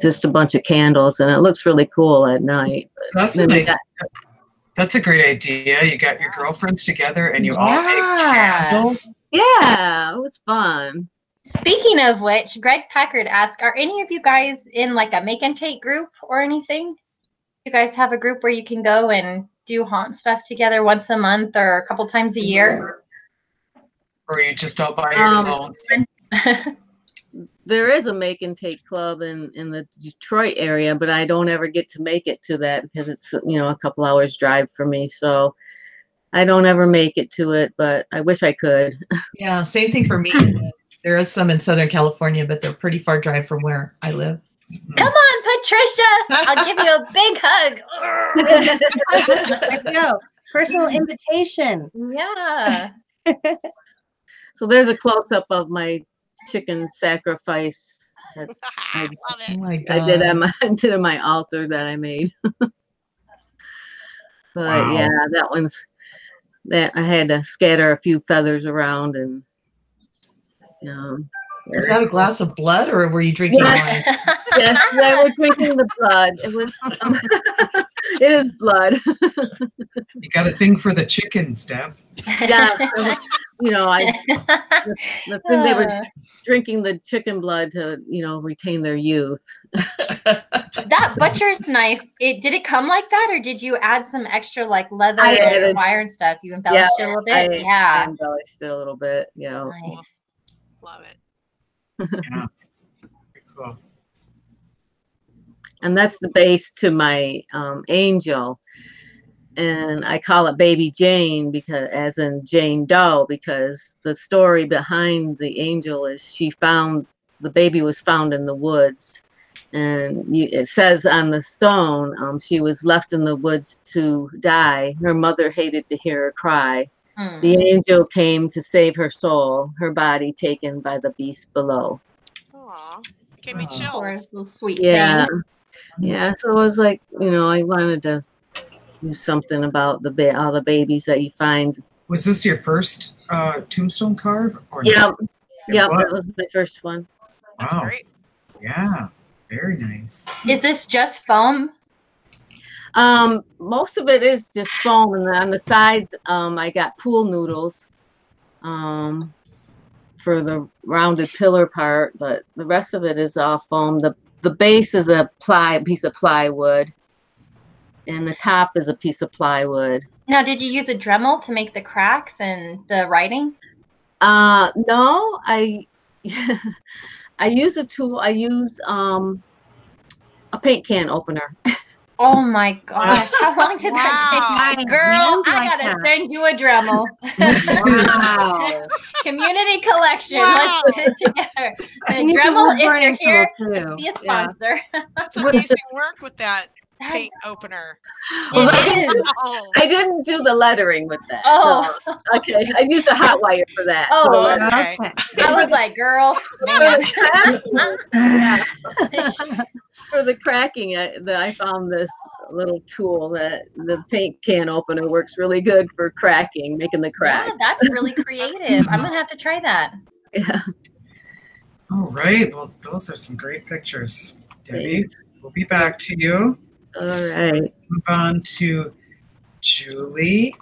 just a bunch of candles, and it looks really cool at night. That's a great idea. You got your girlfriends together and you all make Yeah. candles. Yeah, it was fun. Speaking of which, Greg Packard asked, are any of you guys in like a make and take group or anything? You guys have a group where you can go and do haunt stuff together once a month or a couple times a year? Or you just all by your own. There is a make and take club in the Detroit area, but I don't ever get to make it to that because it's a couple hours drive for me. So I don't ever make it to it, but I wish I could. Yeah, same thing for me. There is some in Southern California, but they're pretty far drive from where I live. Come on, Patricia. I'll give you a big hug. There you go. Personal invitation. Yeah. So there's a close up of my chicken sacrifice that I Love it. Oh my God. I did on my altar that I made. But Wow. yeah, that I had to scatter a few feathers around, and Was that a glass of blood, or were you drinking wine? yes, I was drinking the blood. It was it is blood. You got a thing for the chickens, Deb. Yeah, so, the thing they were drinking the chicken blood to retain their youth. That butcher's knife, did it come like that, or did you add some extra like leather I and added- wire and stuff? You embellished it a little bit? I Yeah. embellished it a little bit. Nice. Love it. Yeah. Very cool. And that's the base to my angel, and I call it Baby Jane because, as in Jane Doe, because the story behind the angel is the baby was found in the woods, And it says on the stone, she was left in the woods to die. Her mother hated to hear her cry. The angel came to save her soul, her body taken by the beast below. Aw, gave me chills. Of course, sweet Yeah. thing. Yeah, so it was like, I wanted to do something about all the babies that you find. Was this your first tombstone carve? Or Yep. no? Yep, that was my first one. That's Wow. great. Yeah, very nice. Is this just foam? Most of it is just foam, and on the sides, I got pool noodles for the rounded pillar part, but the rest of it is all foam. The base is a piece of plywood, and the top is a piece of plywood. Now, did you use a Dremel to make the cracks and the writing? No, I use a tool. I use a paint can opener. Oh my gosh, how long did that take? Girl, I gotta send you a Dremel. Wow. Community collection. Wow. Let's put it together. And Dremel, if you're here, let's be a sponsor. That's amazing work with that paint opener. Well, It is. Oh. I didn't do the lettering with that. Oh. So, okay. I used a hot wire for that. Oh, Okay. I was like, girl, man. For the cracking, I found this little tool that the paint can opener works really good for cracking, making the crack. Yeah, that's really creative. I'm gonna have to try that. Yeah. All right. Well, those are some great pictures. Debbie, we'll be back to you. All right. Let's move on to Julie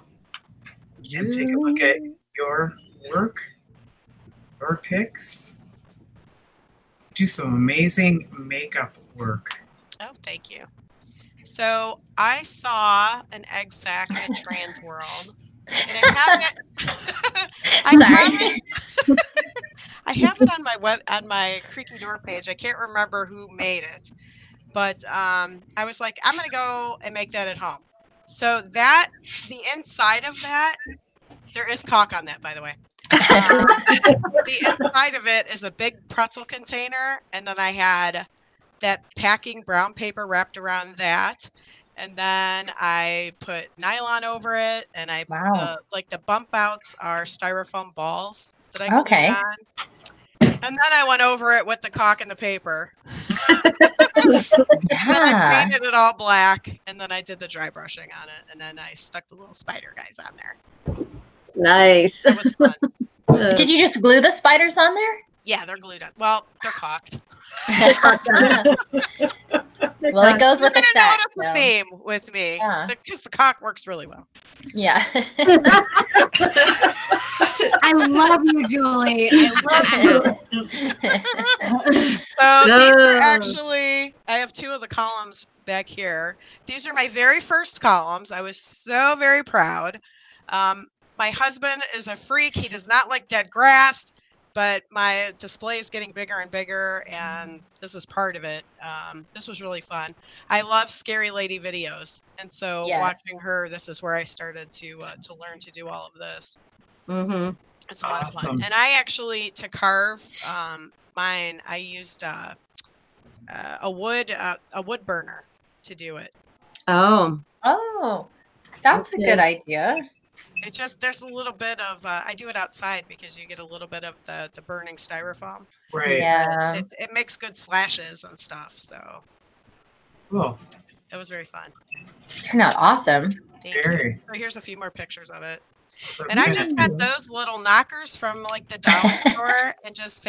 and take a look at your work, your pics. Do some amazing makeup work. Oh, thank you. So I saw an egg sac at Trans World, and I have it on my Creaky Door page. I can't remember who made it, but I was like, I'm gonna go and make that at home. So the inside of that, there is caulk on that, by the way. The inside of it is a big pretzel container, and then I had that packing brown paper wrapped around that, and then I put nylon over it, and the bump outs are styrofoam balls that I glued on, and then I went over it with the caulk and the paper. And then I painted it all black, and then I did the dry brushing on it, and then I stuck the little spider guys on there. Nice. It was fun. Did you just glue the spiders on there? Yeah, they're glued on. Well, they're caulked. Well, it goes with the set. Notice the theme with me, because the caulk works really well. Yeah. I love you, Julie. I love you. So these are actually, I have two of the columns back here. These are my very first columns. I was so very proud. My husband is a freak. He does not like dead grass, but my display is getting bigger and bigger, and this is part of it. This was really fun. I love Scary Lady videos, and so watching her, this is where I started to learn to do all of this. Mm-hmm. It's a lot of fun. And I actually, to carve mine, I used a wood burner to do it. Oh, that's a good idea. It just, there's a little bit of, I do it outside because you get a little bit of the burning styrofoam. Right. Yeah. It makes good slashes and stuff. So Cool. It was very fun. Turned out awesome. Thank you. So here's a few more pictures of it. And I just got those little knockers from like the dollar store and just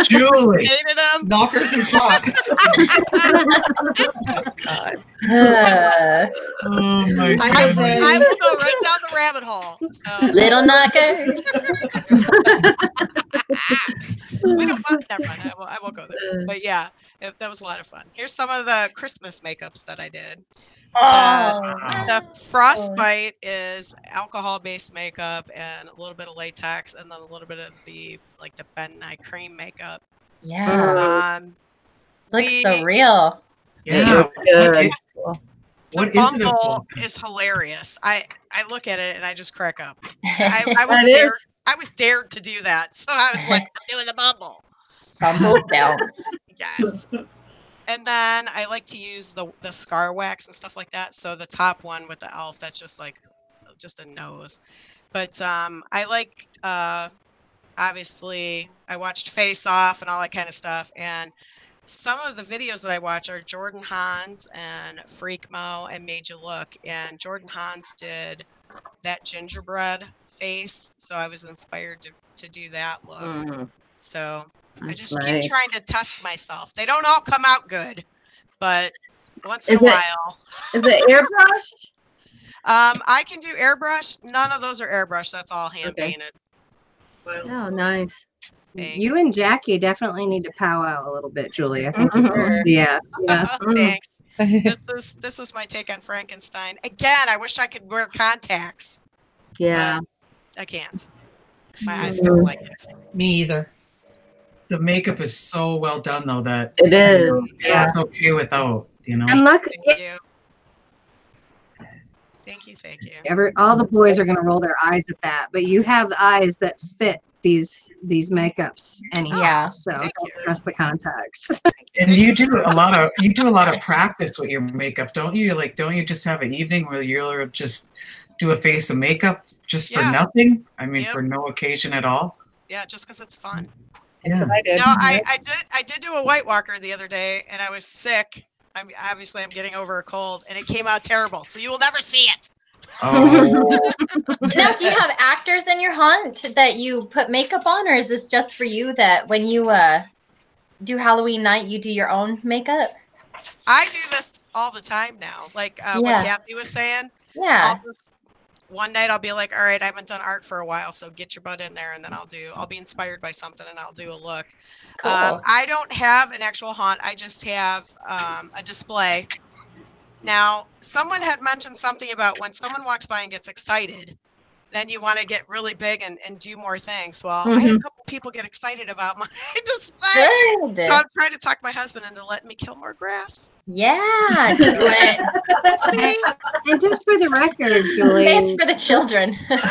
Julie. painted them. Knockers and caulk. God. Oh my God. I will go right down the rabbit hole. So. Little knockers. We don't want that one. I won't go there. But yeah, that was a lot of fun. Here's some of the Christmas makeups that I did. The frostbite is alcohol-based makeup and a little bit of latex, and then a little bit of the Ben Nye cream makeup. Yeah. Looks so real. Yeah. What is it? Bumble is hilarious. I look at it and I just crack up. I was dared to do that, so I was like, I'm doing the Bumble. from both gowns. Yes. And then I like to use the scar wax and stuff like that. So the top one with the elf, that's just like just a nose. But I like obviously I watched Face Off and all that kind of stuff. And some of the videos that I watch are Jordan Hans and Freak Mo and Made You Look. And Jordan Hans did that gingerbread face, so I was inspired to do that look. So I just keep trying to test myself. They don't all come out good, but once in a while. Is it airbrush? I can do airbrush. None of those are airbrush. That's all hand painted. Oh, nice. Thanks. You and Jackie definitely need to pow out a little bit, Julie. I think. Yeah. Thanks. This was my take on Frankenstein. Again, I wish I could wear contacts. Yeah. I can't. My eyes don't like it. Me either. The makeup is so well done, though, that it is. Yeah, it's okay without, you know. And look, Thank you. All the boys are going to roll their eyes at that, but you have eyes that fit these makeups anyhow. So don't trust the contacts. And you do a lot of practice with your makeup, don't you? Like, don't you just have an evening where you'll just do a face of makeup just for nothing? I mean, for no occasion at all. Yeah, just because it's fun. That's what I did. No, I did do a White Walker the other day, and I was sick. I'm getting over a cold, and it came out terrible. So you will never see it. Oh. Now, do you have actors in your haunt that you put makeup on, or is this just for you that when you do Halloween night, you do your own makeup? I do this all the time now. Like what Cathy was saying. Yeah. One night I'll be like, all right, I haven't done art for a while, so get your butt in there, and then I'll be inspired by something, and I'll do a look. Cool. I don't have an actual haunt. I just have a display. Now, someone had mentioned something about when someone walks by and gets excited, then you want to get really big and do more things. Well, I had a couple people get excited about my display. Good. So I'm trying to talk my husband into letting me kill more grass. Yeah, do it. And just for the record, Julie. It's for the children. That's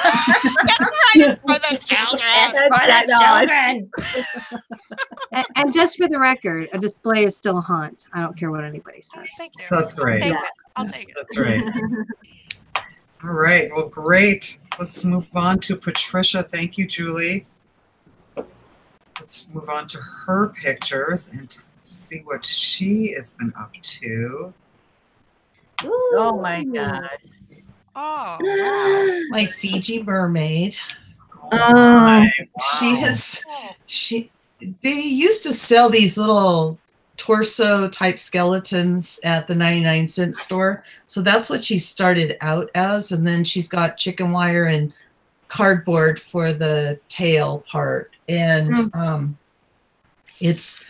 right, it's for the children. It's for the children. And just for the record, a display is still a haunt. I don't care what anybody says. Thank you. That's right. I'll take it. That's right. All right. Well, great. Let's move on to Patricia. Thank you, Julie. Let's move on to her pictures and see what she has been up to. Ooh. Oh my gosh. Oh, wow. My Fiji mermaid. Wow. They used to sell these little torso type skeletons at the 99-cent store. So that's what she started out as. And then she's got chicken wire and cardboard for the tail part. And it's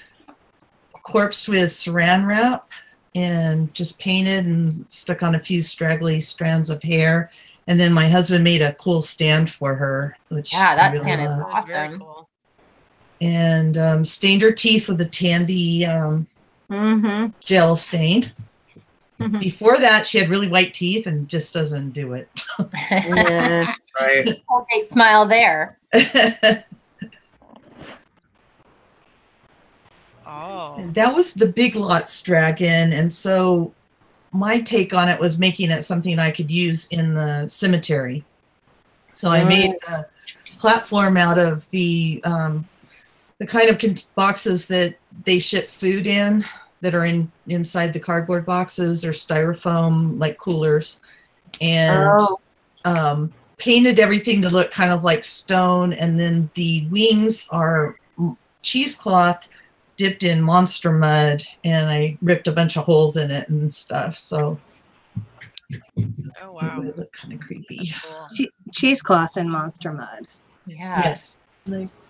corpsed with saran wrap and just painted and stuck on a few straggly strands of hair. And then my husband made a cool stand for her, which that really stand is loved. awesome. Very cool. And stained her teeth with a Tandy gel stain. Before that, she had really white teeth and just doesn't do it. Yeah. Right. Great smile there. Oh. And that was the Big Lots dragon. And so my take on it was making it something I could use in the cemetery. So I made a platform out of the kind of boxes that they ship food in that are inside the cardboard boxes or styrofoam like coolers, and painted everything to look kind of like stone. And then the wings are cheesecloth dipped in monster mud, and I ripped a bunch of holes in it and stuff. So Oh, wow. it looked kind of creepy. That's cool. Cheesecloth and monster mud. Yeah. Yes. Nice.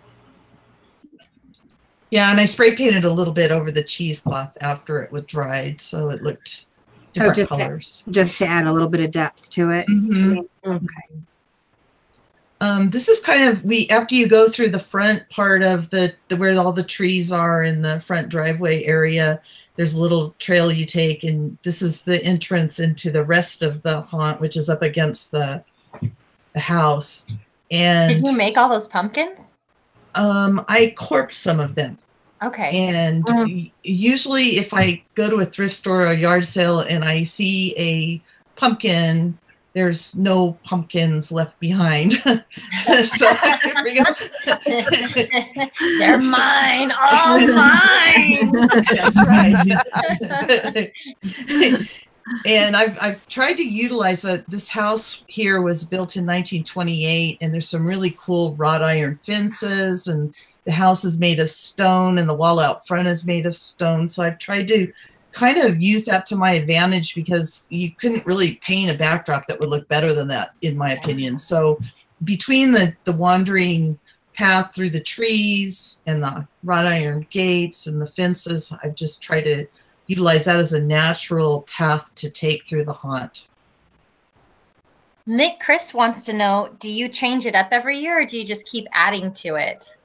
Yeah, and I spray painted a little bit over the cheesecloth after it was dried, so it looked different colors. Just to add a little bit of depth to it. Okay. This is kind of after you go through the front part of the where all the trees are in the front driveway area. There's a little trail you take, and this is the entrance into the rest of the haunt, which is up against the house. And did you make all those pumpkins? I corpsed some of them. Okay. And usually if I go to a thrift store or a yard sale and I see a pumpkin, there's no pumpkins left behind. So here we go. They're mine, all mine. That's right. And I've tried to utilize this house here was built in 1928, and there's some really cool wrought iron fences, and the house is made of stone, and the wall out front is made of stone. So I've tried to kind of use that to my advantage, because you couldn't really paint a backdrop that would look better than that, in my opinion. So between the wandering path through the trees and the wrought iron gates and the fences, I've just tried to utilize that as a natural path to take through the haunt. Nick Chris wants to know, do you change it up every year, or do you just keep adding to it?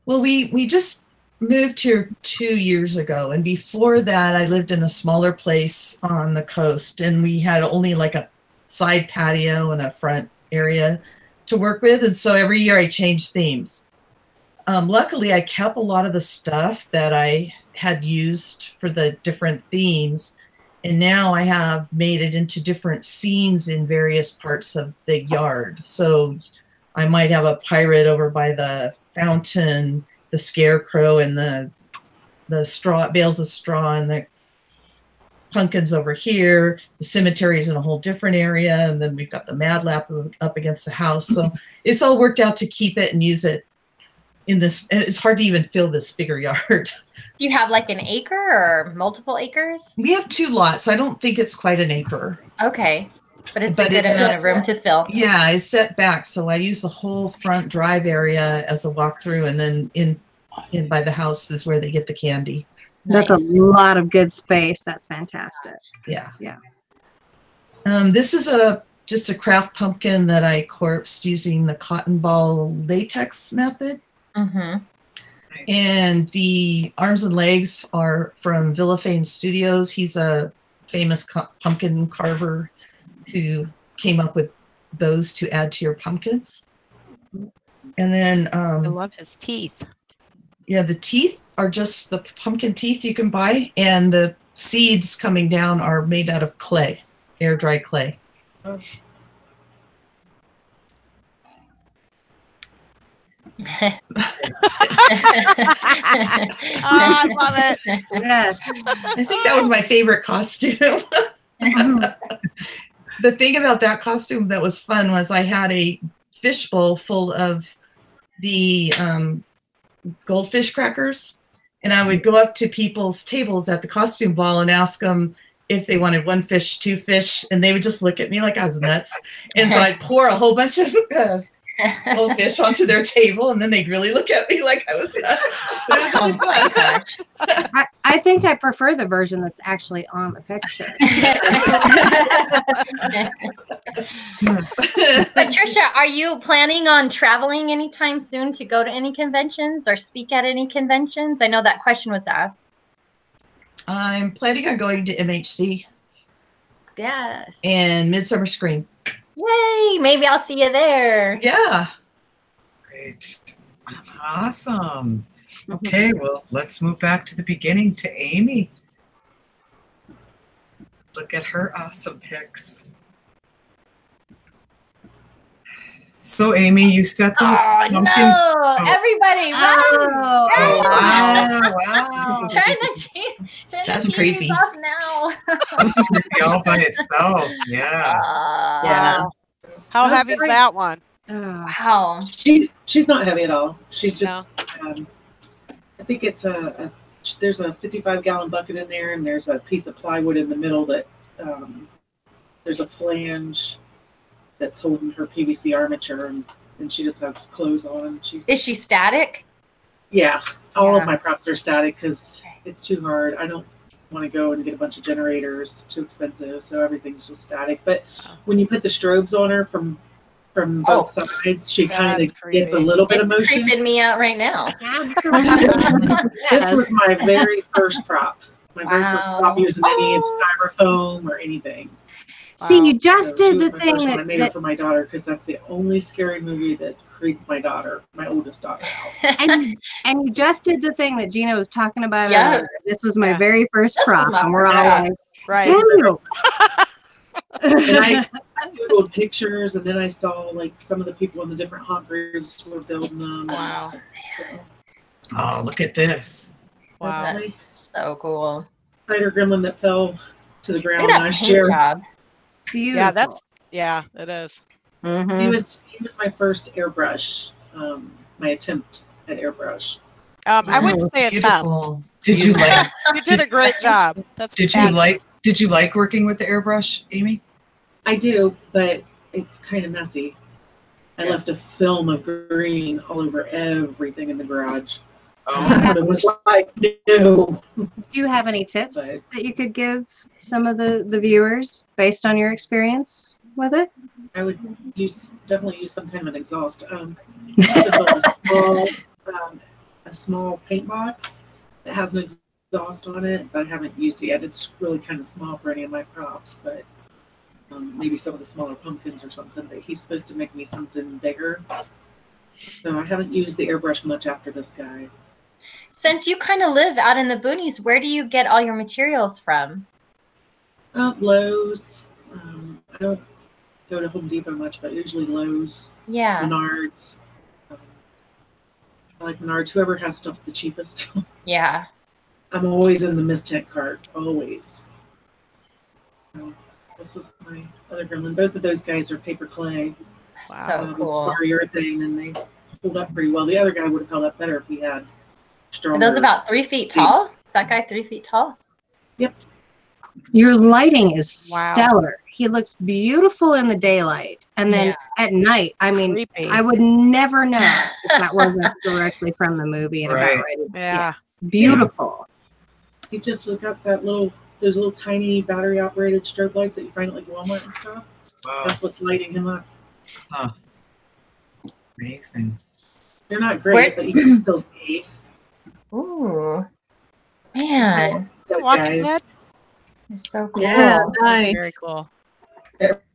Well, we just moved here 2 years ago, and before that I lived in a smaller place on the coast, and we had only like a side patio and a front area to work with, and so every year I changed themes. Luckily, I kept a lot of the stuff that I had used for the different themes, and now I have made it into different scenes in various parts of the yard. So I might have a pirate over by the fountain, the scarecrow, and the straw bales of straw, and the pumpkins over here. The cemetery is in a whole different area, and then we've got the Mad Lap up against the house. So it's all worked out to keep it and use it in this, and it's hard to even fill this bigger yard. Do you have like an acre or multiple acres? We have 2 lots. I don't think it's quite an acre. Okay. But it's a good amount of room to fill. Yeah, it's set back. So I use the whole front drive area as a walkthrough, and then in by the house is where they get the candy. That's a lot of good space. That's fantastic. Yeah. Yeah. This is just a craft pumpkin that I corpsed using the cotton ball latex method. Mm-hmm. And the arms and legs are from Villafane Studios. He's a famous pumpkin carver who came up with those to add to your pumpkins. And then I love his teeth. Yeah, the teeth are just the pumpkin teeth you can buy, and the seeds coming down are made out of clay, air dry clay. Oh. I love it. Yes. I think that was my favorite costume. The thing about that costume that was fun was I had a fishbowl full of the goldfish crackers, and I would go up to people's tables at the costume ball and ask them if they wanted 1 fish, 2 fish, and they would just look at me like I was nuts. And so I'd pour a whole bunch of goldfish onto their table, and then they'd really look at me like I was nuts. But it was really fun. I think I prefer the version that's actually on the picture. Patricia, are you planning on traveling anytime soon to go to any conventions or speak at any conventions? I know that question was asked. I'm planning on going to MHC. Yes. And Midsummer Scream. Yay! Maybe I'll see you there. Yeah. Great. Awesome. Okay, well, let's move back to the beginning to Amy. Look at her awesome pics. So, Amy, you set those pumpkins. No! Everybody, run! Oh, Wow. Turn the That's TVs creepy. off now. That's creepy all by itself. Yeah. Yeah. How That's heavy is great. that one? Wow. She's not heavy at all. She's just I think it's there's a 55-gallon bucket in there, and there's a piece of plywood in the middle that there's a flange that's holding her PVC armature, and she just has clothes on. Is she static? Yeah, all Yeah. of my props are static because it's too hard. I don't want to go and get a bunch of generators, too expensive, so everything's just static. But when you put the strobes on her from both sides, she kind of That's gets a creepy. little bit of It's motion. creeping me out right now. This was my very first prop. My very first Wow. prop using any styrofoam or anything. See, you So just she did was the my thing first one. I made that it for my daughter because that's the only scary movie that creep my daughter, my oldest daughter out. And you just did the thing that Jeana was talking about Yeah. earlier. This was my Yeah. very first This was prop, my and we're all first prop. like, Right. "Damn you!" And I Googled pictures, and then I saw like some of the people in the different haunt groups were building them. Wow. Oh, look at this. Wow. That's so cool. Spider gremlin that fell to the Look ground at that last paint year. job. Beautiful. Yeah, it is. He Mm-hmm. was my first airbrush, my attempt at airbrush. I wouldn't say attempt. Beautiful. Did you like? You did a great job. That's Did you like? Did you like working with the airbrush, Amy? I do, but it's kind of messy. I left a film of green all over everything in the garage. Oh, It was like, no. Do you have any tips that you could give some of the viewers based on your experience with it? I would definitely use some kind of an exhaust. A small paint box that has an exhaust on it, but I haven't used it yet. It's really kind of small for any of my props, but maybe some of the smaller pumpkins or something. But he's supposed to make me something bigger. So I haven't used the airbrush much after this guy. Since you kind of live out in the boonies, where do you get all your materials from? Lowe's. I don't go to Home Depot much, but usually Lowe's, Yeah. Menards. I like Menards. Whoever has stuff the cheapest. Yeah. I'm always in the Mistent cart, always. So this was my other gremlin. Both of those guys are paper clay. Wow. So cool. Spar urethane, and they hold up pretty well. The other guy would have held up better if he had Are stronger. those about 3 feet tall? Is that guy 3 feet tall? Yep. Your lighting is Wow. stellar. He looks beautiful in the daylight. And then at night, I mean, Creepy. I would never know if that wasn't directly from the movie and Right. about right. Yeah. Beautiful. He just got those little tiny battery operated strobe lights that you find at like Walmart and stuff. wow, That's what's lighting him up. amazing. They're not great, but you can still see. Ooh. Man. Those Walking guys. Dead? It's so cool. Yeah, That's nice. very cool.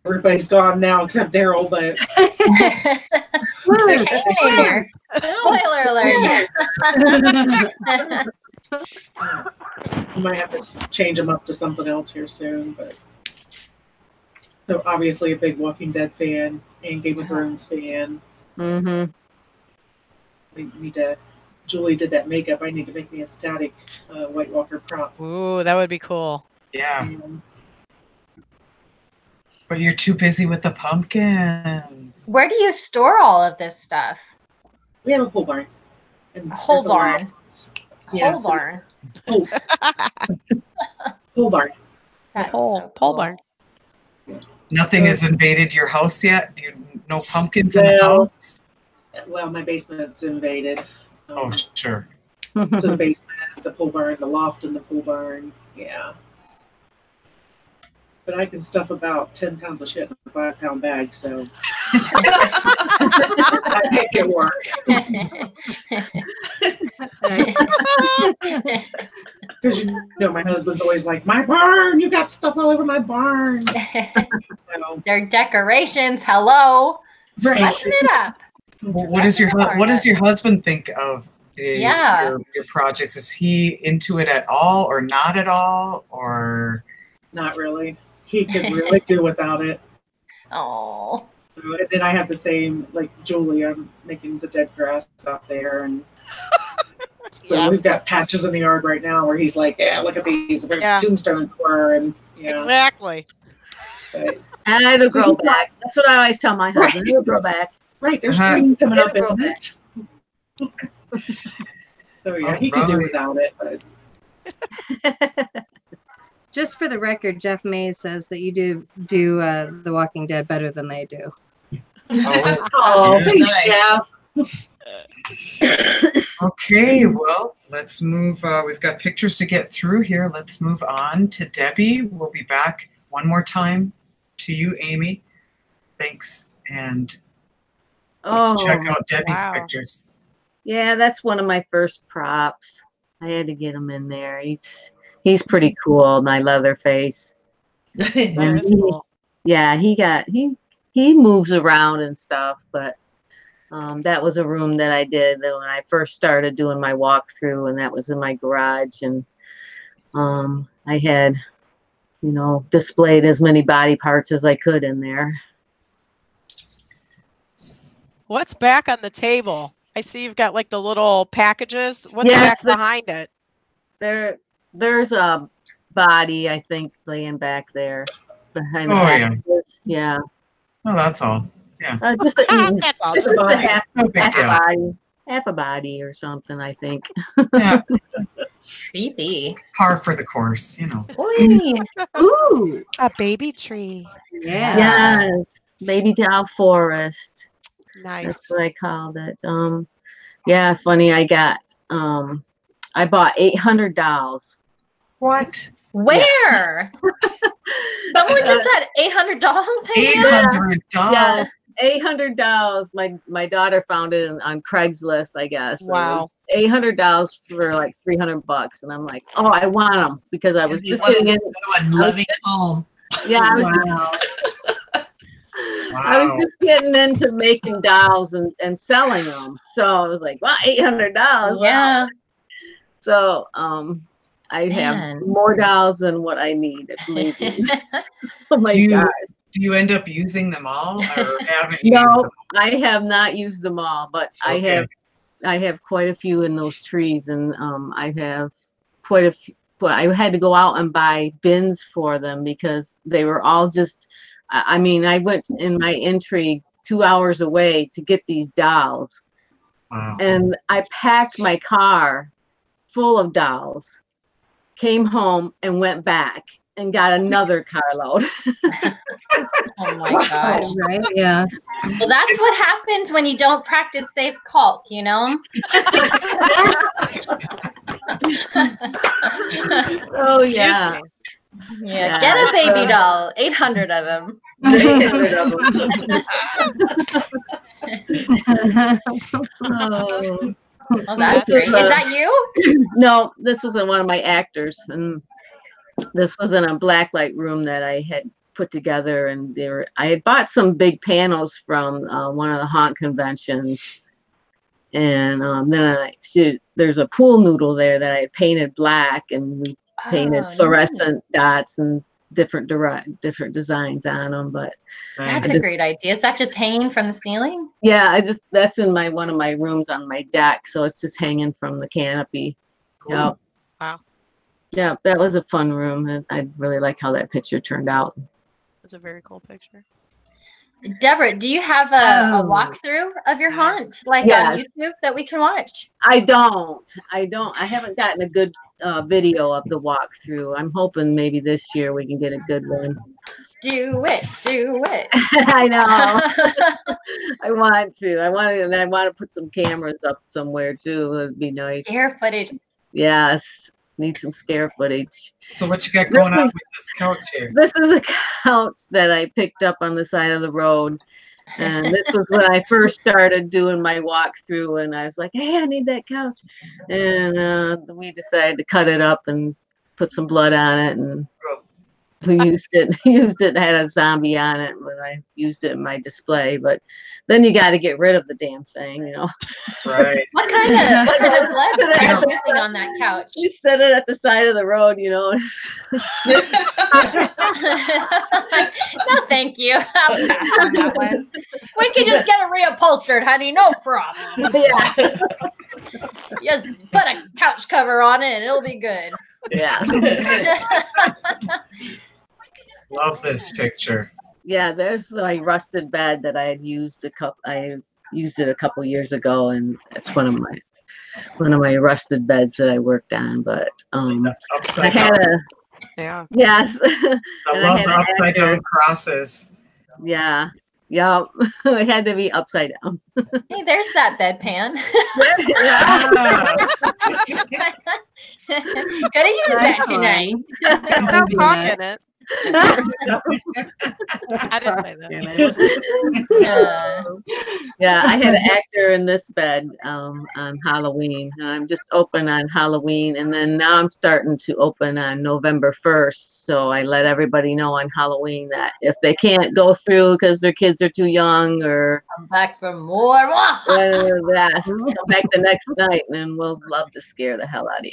Everybody's gone now except Daryl, but Crissinger. Spoiler alert. you might have to change them up to something else here soon. But so obviously a big Walking Dead fan and Game of Thrones fan. Mm-hmm. We need to. Julie did that makeup. I need to make me a static White Walker prop. Ooh, that would be cool. Yeah, And but you're too busy with the pumpkins. Where do you store all of this stuff? we have a pole barn. And A whole there's a lot. barn. Yeah, Whole so- barn. Pole barn. That's Pole so pole cool. barn. Nothing has invaded your house yet. No pumpkins in the Well, house. Well, my basement's invaded. Oh, sure. So the basement, the pole barn, the loft in the pole barn. Yeah. But I can stuff about 10 pounds of shit in a 5-pound bag, so I make it work. Because you know, my husband's always like, "My barn, you got stuff all over my barn." So, They're decorations. Hello. So, Button it up. what does your husband think of Yeah. your projects? Is he into it at all, or not at all, or? not really. He could really do without it. Oh. So, and then I have the same, like Julie, I'm making the dead grass out there. And so Yeah. we've got patches in the yard right now where he's like, yeah, look at these, where Yeah. tombstones were. And, yeah. Exactly. But, And it'll grow back. That's what I always tell my husband. It'll grow back. right, there's Uh-huh. spring coming up It'll in grow it. So, yeah, he could do Alright. without it. But Just for the record, Jeff Mays says that you do The Walking Dead better than they do. Oh, oh, yeah. thanks, Nice. Jeff. Okay, well, let's move. We've got pictures to get through here. Let's move on to Debbie. We'll be back one more time to you, Amy. Thanks. And let's check out Debbie's wow. pictures. Yeah, that's one of my first props. I had to get him in there. He's pretty cool, my Leatherface. That is cool. Yeah, he moves around and stuff, but That was a room that I did when I first started doing my walkthrough, and that was in my garage. And I had, you know, displayed as many body parts as I could in there. What's back on the table? I see you've got like the little packages. What's Yes, back behind it? There's a body, I think, laying back there behind the packages. Yeah. Oh, that's all. Yeah. Just That's all. just a body. half No big a deal. body. Half a body or something, I think. Yeah. Creepy. Par for the course, you know. Ooh. A baby tree. Yeah. Yes. Baby doll forest. Nice. That's what I called it. Yeah, funny. I bought 800 dolls. What? Where? Someone just had $800 hanging out? $800. Yeah, 800 dolls. My daughter found it on Craigslist, I guess. Wow. $800 for like $300, and I'm like, oh, I want them because I was just getting in. Loving home. Yeah, I was Wow. I was just getting into making dolls and selling them. So I was like, wow, $800. Yeah. Wow. So I have Man. more dolls than what I need, believe me. Oh my Do God. you end up using them all, or haven't you used No, them? I have not used them all, but Okay. I have quite a few in those trees, and I have quite a few. But I had to go out and buy bins for them because they were all just. I mean, I went in my entry 2 hours away to get these dolls, Wow. and I packed my car full of dolls, came home and went back and got another carload. Oh my gosh. Right? Yeah. Well, that's what happens when you don't practice safe caulk, you know? Oh Excuse yeah. me. Yeah, get a baby doll. 800 of them. 800 of them. Oh. Oh, that's great. Is that you? No, this was one of my actors, and this was in a blacklight room that I had put together, and I had bought some big panels from one of the haunt conventions, and then there's a pool noodle there that I had painted black, and we painted fluorescent dots and different designs on them. But that's a great idea. Is that just hanging from the ceiling? yeah, that's in one of my rooms on my deck, so it's just hanging from the canopy. Cool. Yep. Wow. Yeah, that was a fun room, and I really like how that picture turned out. That's a very cool picture. Deborah, do you have a walkthrough of your haunt, like on YouTube, that we can watch? I don't. I haven't gotten a good video of the walkthrough. I'm hoping maybe this year we can get a good one. Do it. I know. I want to put some cameras up somewhere too. It'd be nice. Scare footage. Yes. Need some scare footage. So what you got going on with this couch here? This is a couch that I picked up on the side of the road. And this was when I first started doing my walkthrough, and I was like, hey, I need that couch. And we decided to cut it up and put some blood on it, and we used it, had a zombie on it when I used it in my display. But then you got to get rid of the damn thing, you know. Right. What kind of blood are you using on that couch? You set it at the side of the road, you know. No, thank you. I'll pass on that one. We could just get it reupholstered, honey. No problem. Yeah. Just put a couch cover on it and it'll be good. Yeah. Love this picture. Yeah, there's my rusted bed that I had used I used it a couple years ago, and it's one of my rusted beds that I worked on. But I had yes. I love the upside down crosses. Yeah. Yep. It had to be upside down. Hey, there's that bedpan. Could have used that tonight. Stop talking it. I didn't say that. Yeah, I had an actor in this bed on Halloween. I'm just open on Halloween, and then now I'm starting to open on November 1st. So I let everybody know on Halloween that if they can't go through because their kids are too young or Come back for more. yes, come back the next night, and we'll love to scare the hell out of you.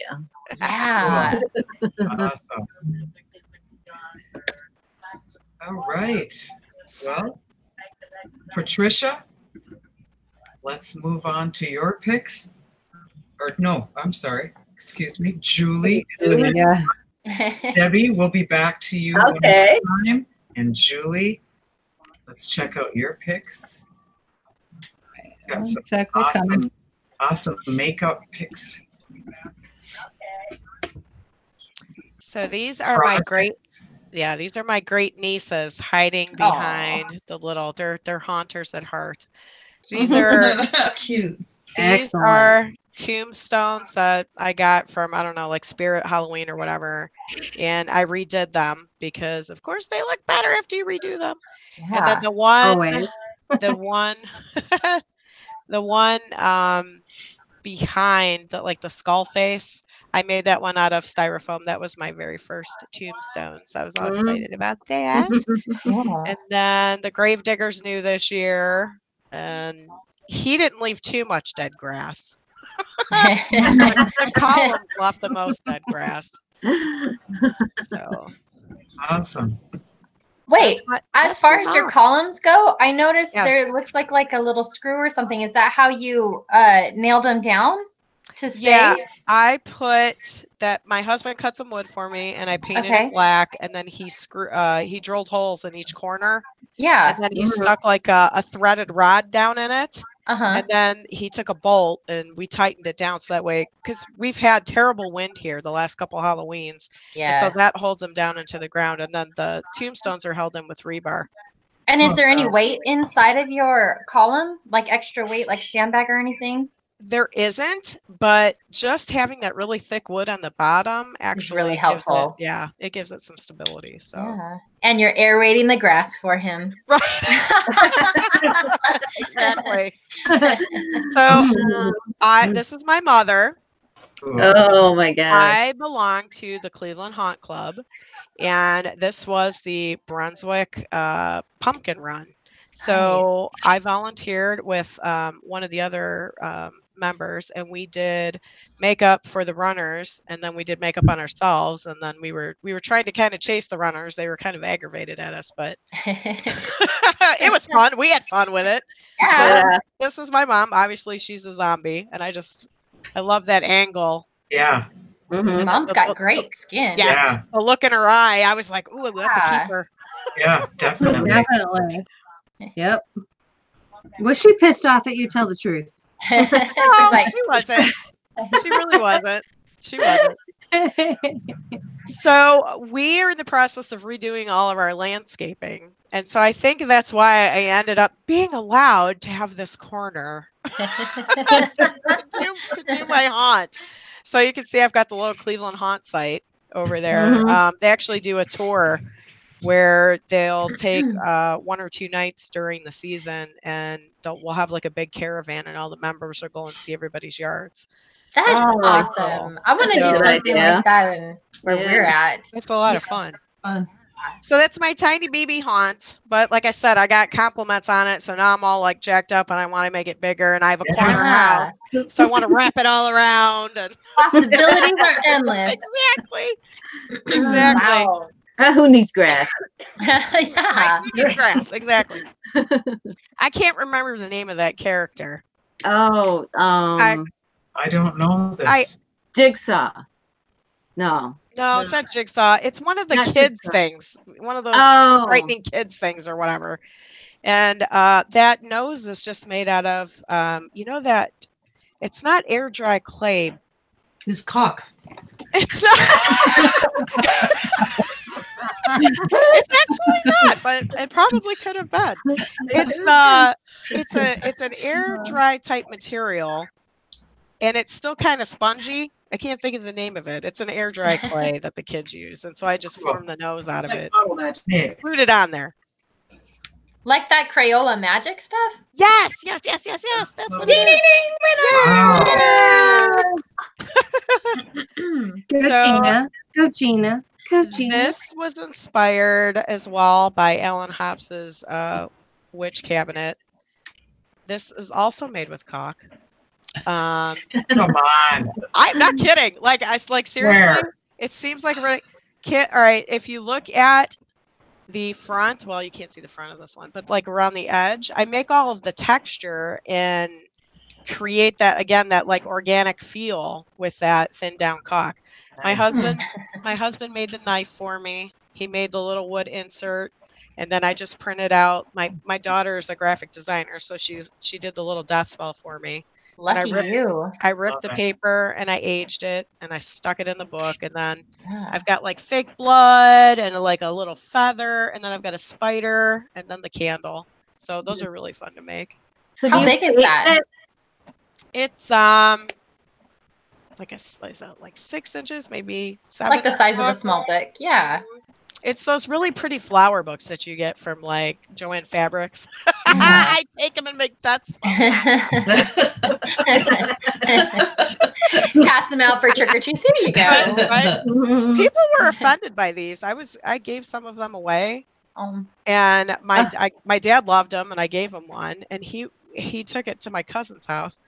Yeah. Awesome. All right. Well, Patricia, let's move on to your picks. Or no, I'm sorry. Excuse me. Julie is the next one. Debbie, we'll be back to you one more time. And Julie, let's check out your picks. Got some awesome makeup picks. So these are my great nieces hiding behind the little, they're haunters at heart. These are cute. These are tombstones that I got from, I don't know, like Spirit Halloween or whatever. And I redid them because of course they look better after you redo them. Yeah. And then the one behind the skull face, I made that one out of styrofoam. That was my very first tombstone. So I was all excited about that. Yeah. And then the Gravedigger's new this year. And he didn't leave too much dead grass. The columns left the most dead grass. So awesome. Wait, as far as your columns go, I noticed there looks like a little screw or something. Is that how you nailed them down to stay? Yeah, I put that. My husband cut some wood for me, and I painted it black. And then he drilled holes in each corner. Yeah, and then he stuck like a threaded rod down in it. And then he took a bolt and we tightened it down so that way, because we've had terrible wind here the last couple Halloweens. Yeah. So that holds them down into the ground. And then the tombstones are held in with rebar. And is there any weight inside of your column? Like extra weight, like sandbag or anything? There isn't, but just having that really thick wood on the bottom actually really helpful. It gives it some stability. So and you're aerating the grass for him. Right. Exactly. So this is my mother. Oh my God. I belong to the Cleveland Haunt Club, and this was the Brunswick pumpkin run. So I volunteered with one of the other members, and we did makeup for the runners, and then we did makeup on ourselves, and then we were trying to kind of chase the runners. They were kind of aggravated at us, but it was fun. We had fun with it. So this is my mom. Obviously, she's a zombie, and I love that angle. Yeah. Mom's got great skin. Yeah. The look in her eye, I was like, ooh, that's a keeper. Yeah, definitely. Definitely. Yep. Was she pissed off at you? Tell the truth. No, she wasn't. She really wasn't. She wasn't. So we are in the process of redoing all of our landscaping. And so I think that's why I ended up being allowed to have this corner to do my haunt. So you can see I've got the little Cleveland haunt site over there. They actually do a tour where they'll take 1 or 2 nights during the season, and we'll have like a big caravan, and all the members will go and see everybody's yards. That's awesome. I want to do something like that in where we're at. It's a lot of fun. So that's my tiny BB haunt. But like I said, I got compliments on it, so now I'm all like jacked up, and I want to make it bigger. And I have a corner house, so I want to wrap it all around. And possibilities are endless. Exactly. Wow. Who needs grass? Yeah. Who needs grass? Exactly. I can't remember the name of that character. Oh, I don't know this. Jigsaw. No, it's not Jigsaw. It's one of the kids things. One of those frightening kids things or whatever. And that nose is just made out of, that it's not air dry clay. It's cock. It's not. It's actually not, but it probably could have been. It's an air dry type material, and it's still kind of spongy. I can't think of the name of it. It's an air dry clay that the kids use, and so I just formed the nose out of it. Put it on there. Like that Crayola magic stuff? Yes. That's what Ding, it is. Go Jeana. Go Jeana. Go Jeana. This was inspired as well by Alan Hobbs's witch cabinet. This is also made with caulk. Come on. I'm not kidding. Like seriously, Where? it seems like a really kid. All right, if you look at the front, well, you can't see the front of this one, but like around the edge, I make all of the texture and create that again, that like organic feel with that thinned down caulk. My husband made the knife for me. He made the little wood insert, and then I just printed out. My daughter is a graphic designer, so she did the little death spell for me. Lucky you. I ripped the paper and I aged it and I stuck it in the book, and then I've got like fake blood and like a little feather, and then I've got a spider and then the candle. So those are really fun to make. So how big is that? It's like like 6 inches, maybe 7. Like the size of a small book. Yeah. It's those really pretty flower books that you get from like Joanne Fabrics. I take them and make that spell. Cast them out for trick or treats. Here you go. Right? People were offended by these. I gave some of them away, and my dad loved them, and I gave him one, and he took it to my cousin's house.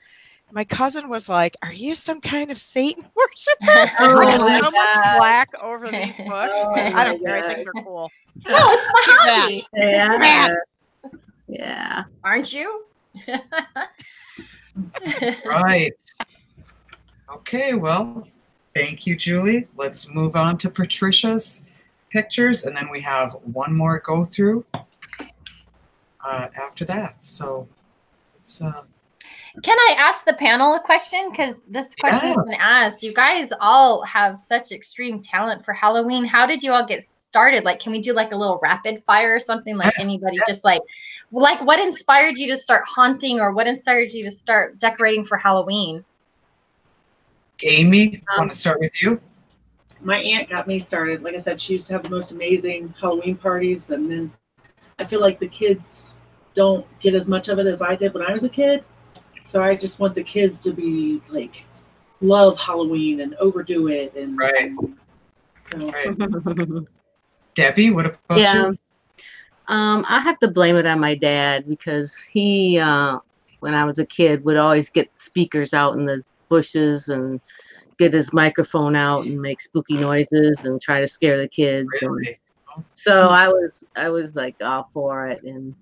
My cousin was like, "Are you some kind of Satan worshiper?" I got so much flack over these books. I don't care. I think they're cool. No, it's my hobby. Yeah. Aren't you? Right. Okay, well, thank you, Julie. Let's move on to Patricia's pictures, and then we have one more go through after that. So it's Can I ask the panel a question? Because this question has been asked. You guys all have such extreme talent for Halloween. How did you all get started? Like, can we do like a little rapid fire or something? Like anybody just like what inspired you to start haunting, or what inspired you to start decorating for Halloween? Amy, I want to start with you. My aunt got me started. Like I said, she used to have the most amazing Halloween parties, and then I feel like the kids don't get as much of it as I did when I was a kid. So I just want the kids to be like, love Halloween and overdo it. And right. So. Right. Debbie, what about you? I have to blame it on my dad, because he, when I was a kid, would always get speakers out in the bushes and get his microphone out and make spooky noises and try to scare the kids. Really? So I was like all for it, and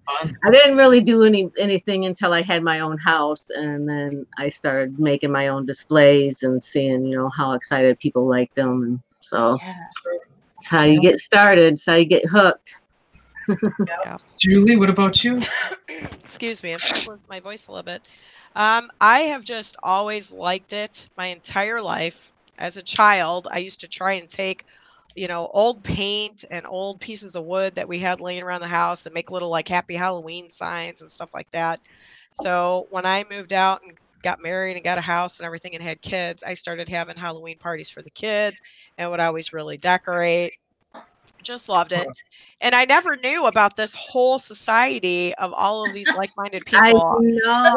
I didn't really do anything until I had my own house, and then I started making my own displays and seeing how excited people liked them, and so that's how you get started. That's how you get hooked. Julie, what about you? Excuse me, I'm struggling with my voice a little bit. I have just always liked it my entire life. As a child, I used to try and take old paint and old pieces of wood that we had laying around the house and make little like happy Halloween signs and stuff like that. So when I moved out and got married and got a house and everything and had kids, I started having Halloween parties for the kids and would always really decorate. Just loved it. And I never knew about this whole society of all of these like-minded people. I know.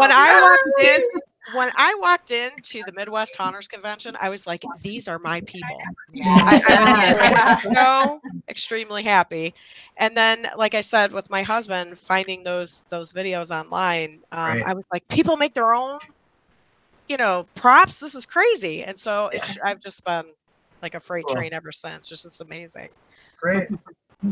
When I walked into the Midwest Haunters Convention, I was like, these are my people. Yeah. I was so extremely happy. And then, like I said, with my husband, finding those videos online, I was like, people make their own, props. This is crazy. And so I've just been like a freight train ever since. It's just amazing. Great.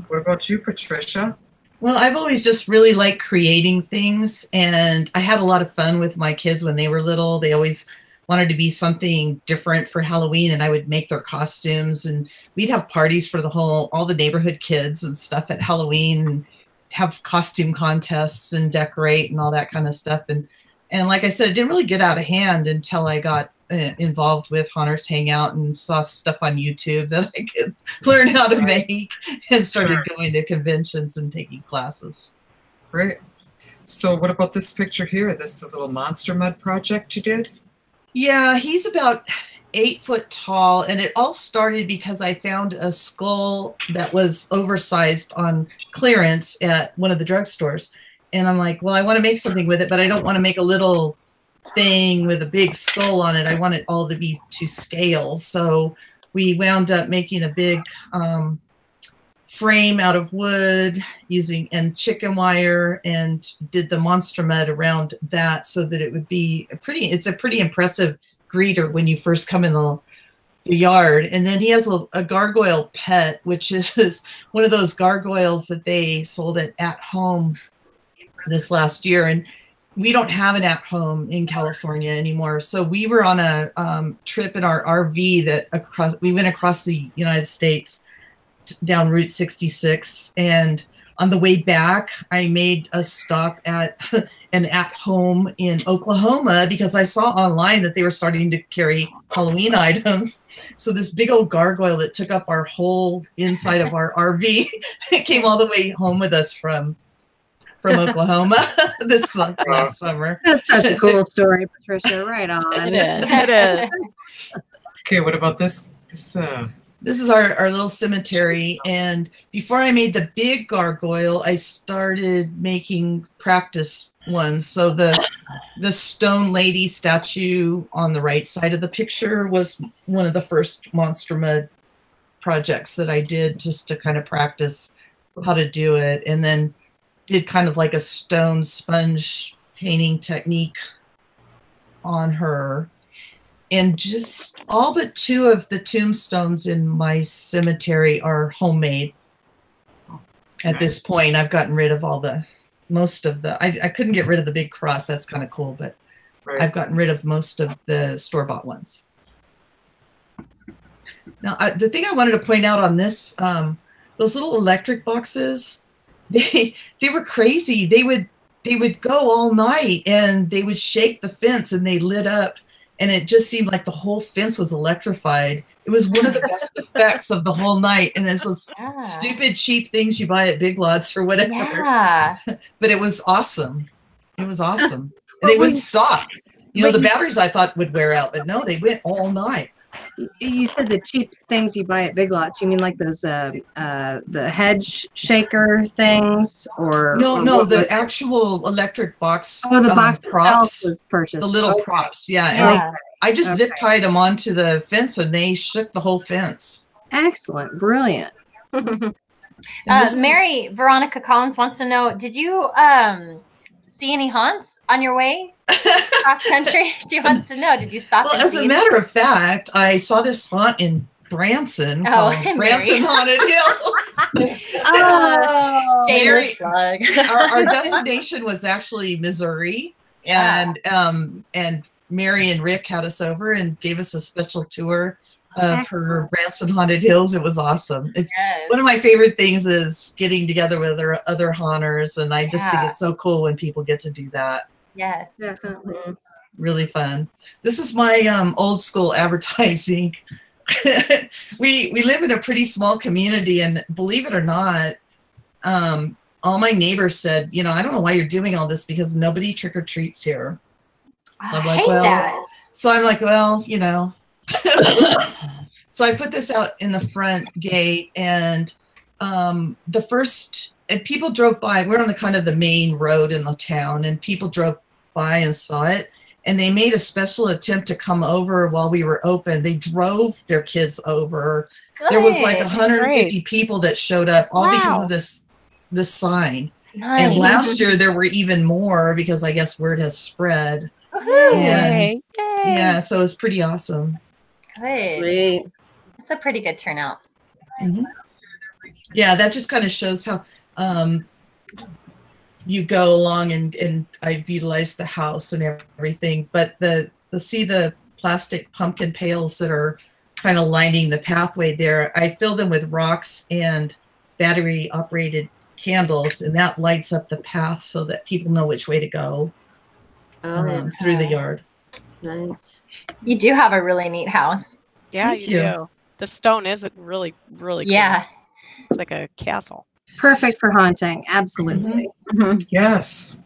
What about you, Patricia? Well, I've always just really liked creating things, and I had a lot of fun with my kids when they were little. They always wanted to be something different for Halloween, and I would make their costumes, and we'd have parties for all the neighborhood kids and stuff at Halloween, and have costume contests and decorate and all that kind of stuff. And like I said, it didn't really get out of hand until I got involved with Haunters Hangout and saw stuff on YouTube that I could learn how to make, and started going to conventions and taking classes. Great. So what about this picture here? This is a little monster mud project you did? Yeah, he's about 8 foot tall, and it all started because I found a skull that was oversized on clearance at one of the drugstores. And I'm like, well, I want to make something with it, but I don't want to make a little thing with a big skull on it. I want it all to be to scale. So we wound up making a big frame out of wood using chicken wire, and did the monster mud around that so that it would be it's a pretty impressive greeter when you first come in the yard. And then he has a gargoyle pet, which is one of those gargoyles that they sold at home this last year. And we don't have an at home in California anymore. So we were on a trip in our RV we went across the United States down Route 66. And on the way back, I made a stop at an at-home in Oklahoma because I saw online that they were starting to carry Halloween items. So this big old gargoyle that took up our whole inside of our RV came all the way home with us from Oklahoma this last summer. That's such a cool story, Patricia. Right on. It is. It is. Okay, what about this? This is our little cemetery, and before I made the big gargoyle, I started making practice ones. So the stone lady statue on the right side of the picture was one of the first monster mud projects that I did, just to kind of practice how to do it, and then did kind of like a stone sponge painting technique on her. And just all but 2 of the tombstones in my cemetery are homemade. At this point, I've gotten rid of most of the, I couldn't get rid of the big cross. That's kind of cool, but right. I've gotten rid of most of the store-bought ones. Now, the thing I wanted to point out on this, those little electric boxes, they were crazy. They would go all night, and they would shake the fence, and they lit up. And it just seemed like the whole fence was electrified. It was one of the best effects of the whole night. And there's those stupid, cheap things you buy at Big Lots or whatever. Yeah. But it was awesome. It was awesome. And they wouldn't stop. The batteries I thought would wear out, but no, they went all night. You said the cheap things you buy at Big Lots. You mean like those the hedge shaker things, or no, the actual electric box. Oh, the box props was purchased. The little props, yeah. And I just zip tied them onto the fence, and they shook the whole fence. Excellent, brilliant. Mary Veronica Collins wants to know: did you see any haunts on your way cross country? She wants to know, did you stop? Well, as a matter of fact, I saw this haunt in Branson called Branson Haunted Hills. Shameless plug. our destination was actually Missouri, and Mary and Rick had us over and gave us a special tour of her Branson Haunted Hills. It was awesome. It's one of my favorite things is getting together with other haunters, and I just think it's so cool when people get to do that. Yes, definitely. Really fun. This is my old school advertising. We live in a pretty small community, and believe it or not, all my neighbors said, I don't know why you're doing all this, because nobody trick or treats here. So I'm like, so I put this out in the front gate, and people drove by. We're on the main road in the town, and people drove by and saw it, and they made a special attempt to come over while we were open. They drove their kids over. Good. There was like 150 people that showed up, all because of this sign. Nice. And last year there were even more, because I guess word has spread. And, yeah, so it's pretty awesome. Good. Great. It's a pretty good turnout. Mm-hmm. Yeah, that just kind of shows how you go along, and I've utilized the house and everything. But see the plastic pumpkin pails that are kind of lining the pathway there, I fill them with rocks and battery operated candles, and that lights up the path so that people know which way to go through the yard. Nice. You do have a really neat house. Yeah, you do. The stone is really, really cool. Yeah. It's like a castle. Perfect for haunting. Absolutely. Mm-hmm. Yes.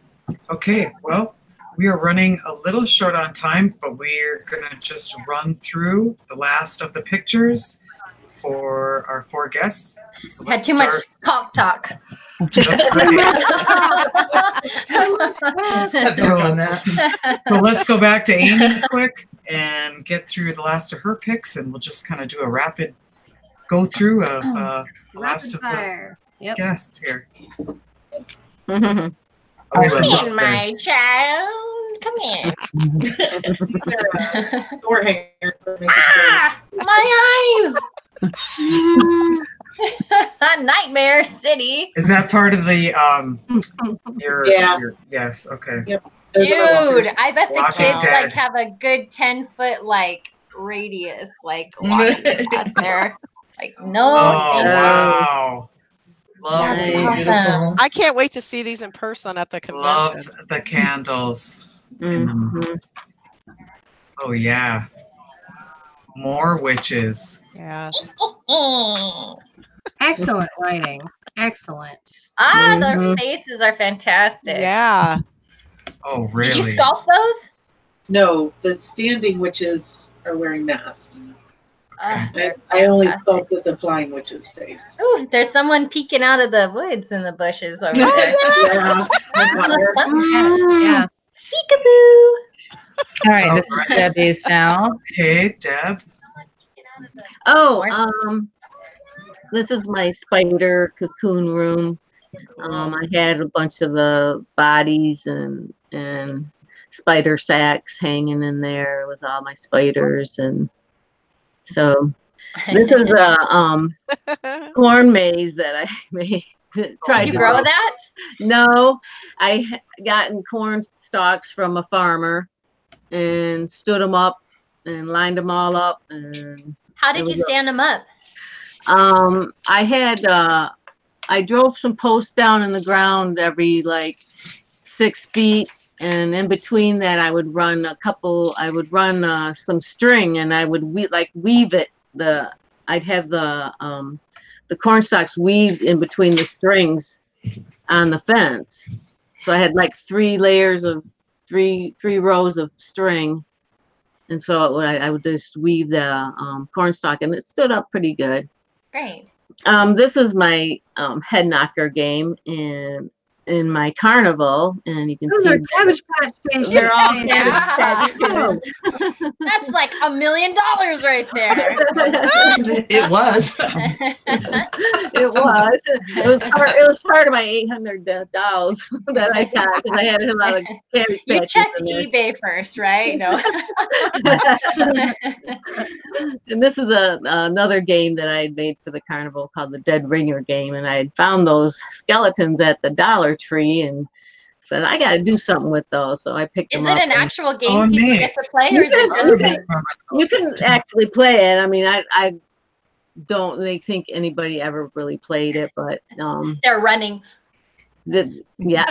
Okay. Well, we are running a little short on time, but we're going to just run through the last of the pictures for our 4 guests. So Had let's too much start. cock talk. That's right. On that. So let's go back to Amy quick and get through the last of her picks, and we'll just kind of do a rapid go through of the last of the Yep. guests here. Come I in, love my this. child. Come in. Door hanger. Ah, my eyes. Nightmare City. Is that part of the Yeah. your yes, okay. Yep. Those are my Dude, walkers. I bet the Walking kids Dead. like have a good 10-foot like radius, like walking out there. Like no, Oh thank you. wow. Love That's these. awesome. I can't wait to see these in person at the Love convention. the candles. Mhm. Oh yeah. More witches. Yes. Excellent lighting. Excellent. Their Mhm. faces are fantastic. Yeah. Oh really? Did you sculpt those? No, the standing witches are wearing masks. They're I only fantastic. sculpted the flying witch's face. Ooh, there's someone peeking out of the woods in the bushes over there. Yeah. Yeah. Peekaboo. All right, this All is right. Debbie's now. Okay, Deb. Oh, this is my spider cocoon room. Cool. I had a bunch of the bodies and spider sacks hanging in there with all my spiders, and so this is a corn maze that I made. Tried Did you to grow make. that? No, I gotten corn stalks from a farmer and stood them up and lined them all up. And How did you stand them up? I had I drove some posts down in the ground every like 6 feet, and in between that I would run some string, and I would weave it. I'd have the corn stalks weaved in between the strings on the fence. So I had like 3 layers of three rows of string, and so I would just weave the corn stalk, and it stood up pretty good. Great. This is my head knocker game in my carnival, and you can Those see are Cabbage Patch Kids. they're all Yeah. Cabbage Patch Kids. That's like $1 million right there. It was. It was. It was part of my 800 dolls that I got because I had a lot of Cabbage You Patches checked in there. eBay first, right? No. And this is another game that I had made for the carnival called the Dead Ringer game, and I had found those skeletons at the Dollar Tree and said I got to do something with those, so I picked Is them it up. an actual game Oh, people neat. get to play, or is it just like You can actually play it. I mean, I don't really think anybody ever really played it, but they're running? yeah.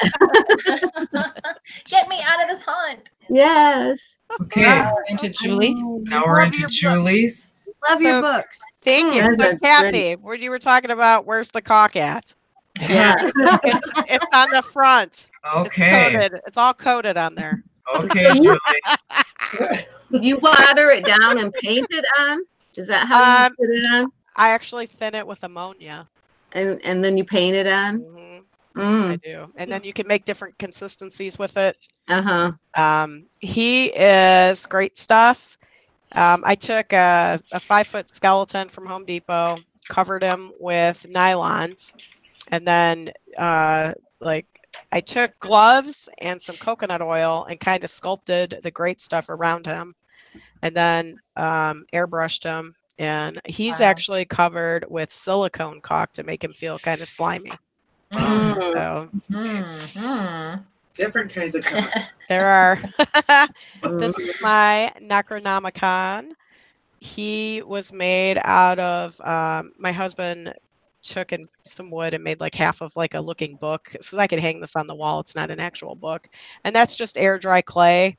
Get me out of this hunt. Yes. Okay. Into Julie. Now we're into Julie's. Love your So- books. Thank you. Those So are Kathy, where you were talking about, where's the cock at? Yeah. It's on the front. Okay. It's coated. It's all coated on there. Okay, Julie. You water it down and paint it on? Is that how you put it on? I actually thin it with ammonia. And then you paint it on? Mhm, I Mm. do. And then you can make different consistencies with it. Uh-huh. He is great stuff. I took a 5-foot skeleton from Home Depot, covered him with nylons, and then I took gloves and some coconut oil and kind of sculpted the great stuff around him, and then airbrushed him. And he's actually covered with silicone caulk to make him feel kind of slimy. Mm. So Different kinds of colors. there are. This is my Necronomicon. He was made out of, my husband took in some wood and made like half of like a looking book so I could hang this on the wall. It's not an actual book. And that's just air dry clay.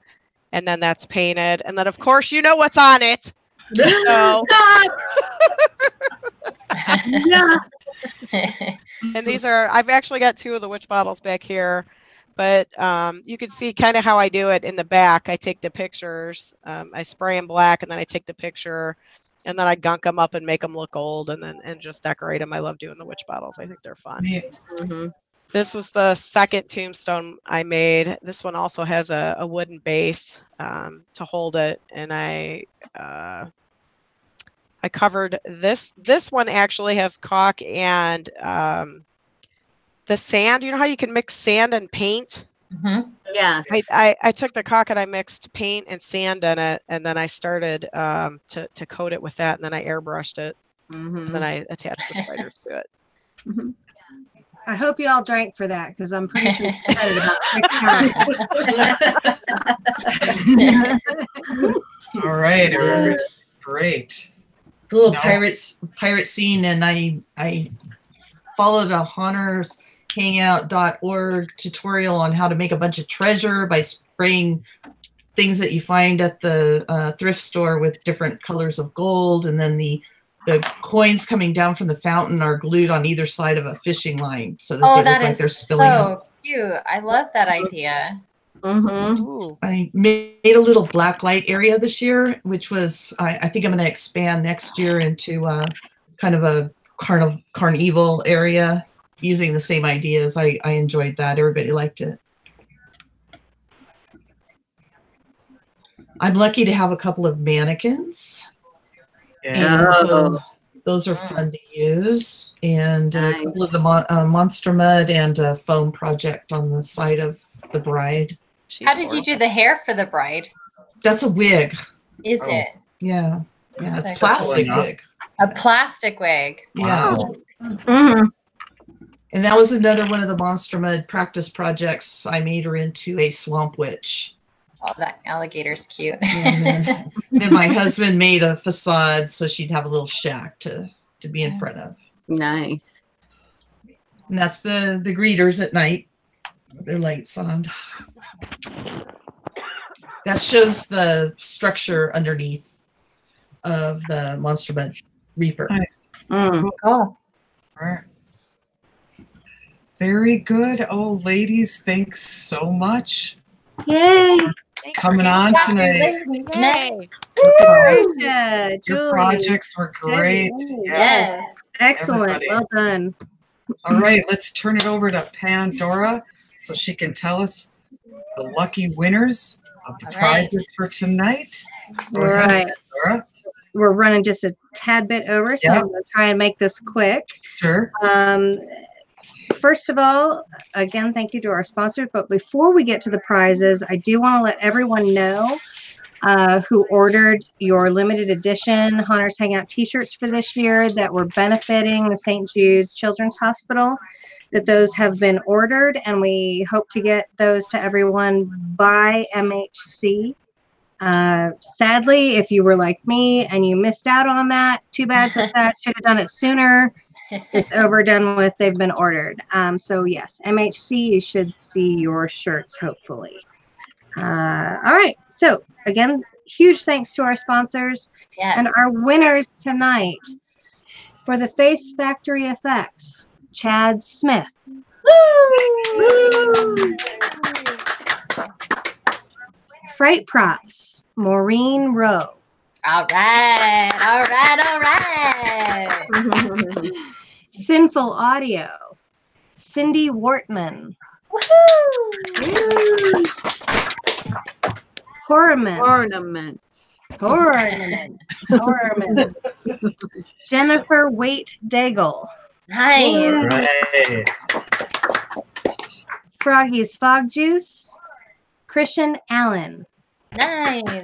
And then that's painted. And then of course, you know what's on it. So, Yeah. and these are, I've actually got 2 of the witch bottles back here. But you can see kind of how I do it in the back. I take the pictures, I spray them black, and then I take the picture, and then I gunk them up and make them look old, and just decorate them. I love doing the witch bottles. I think they're fun. Mm-hmm. This was the second tombstone I made. This one also has a wooden base to hold it, and I covered this. This one actually has caulk and the sand. You know how you can mix sand and paint? Mm-hmm. Yes. I took the caulk and I mixed paint and sand in it, and then I started to coat it with that, and then I airbrushed it, Mm-hmm. and then I attached the spiders to it. Mm-hmm. I hope you all drank for that because I'm pretty sure you said it about 6 times. All right, everybody. Great. The little pirate scene, and I followed a Haunters.hangout.org tutorial on how to make a bunch of treasure by spraying things that you find at the thrift store with different colors of gold, and then the coins coming down from the fountain are glued on either side of a fishing line so that they look like they're spilling out. So cute. I love that idea. Mm-hmm. I made a little black light area this year, which was, I think I'm going to expand next year into kind of a carnival area using the same ideas. I enjoyed that. Everybody liked it. I'm lucky to have a couple of mannequins. Yeah. And so those are fun to use. And a couple of the Monster Mud and a foam project on the side of the bride. How did you do the hair for the bride? That's a wig. Is it? Yeah. Yeah, it's That's plastic wig. A plastic wig. Yeah. Mm-hmm. And that was another one of the Monster Mud practice projects. I made her into a swamp witch. Oh, that alligator's cute. And then my husband made a facade so she'd have a little shack to be in front of. Nice. And that's the greeters at night. Their lights on. That shows the structure underneath of the Monster Mud Reaper. Nice. Mm. Cool. All right. Very good. Oh, ladies, thanks so much. Yay! Thanks Coming on tonight. Yay. Patricia, Your Julie. projects were great. Yes. Excellent. Everybody. Well done. All right, let's turn it over to Pandora so she can tell us the lucky winners of the prizes for tonight. Go ahead, Right. Pandora. We're running just a tad bit over, so I'm going to try and make this quick. Sure. First of all, again, thank you to our sponsors. But before we get to the prizes, I do want to let everyone know who ordered your limited edition Haunters Hangout t-shirts for this year that were benefiting the St. Jude's Children's Hospital, that those have been ordered, and we hope to get those to everyone by MHC. Sadly, if you were like me and you missed out on that, too bad. Since that should have done it sooner. It's over, done with. They've been ordered. So yes, MHC, you should see your shirts hopefully. All right. So again, huge thanks to our sponsors and our winners tonight for the Face Factory Effects. Chad Smith. Woo! Freight Props. Maureen Rowe. All right. All right. All right. Sinful Audio. Cindy Wortman. Woohoo! Ornaments. Jennifer Waite Daigle. Nice. Right. Froggy's Fog Juice. Christian Allen. Nice. Yay.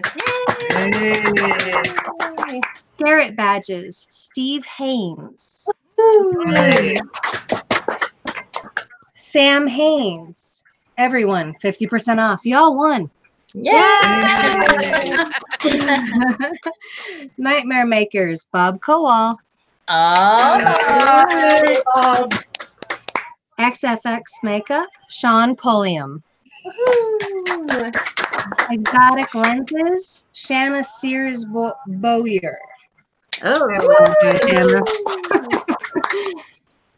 Yay. Garrett Badges. Steve Haynes. Right. Sam Haynes. Everyone, 50% off. Y'all won. Yeah. Nightmare Makers. Bob Kowal. Oh. XFX Makeup. Sean Pulliam. Woohoo. Exotic Lenses. Shanna Sears Bowyer. Oh. Shanna.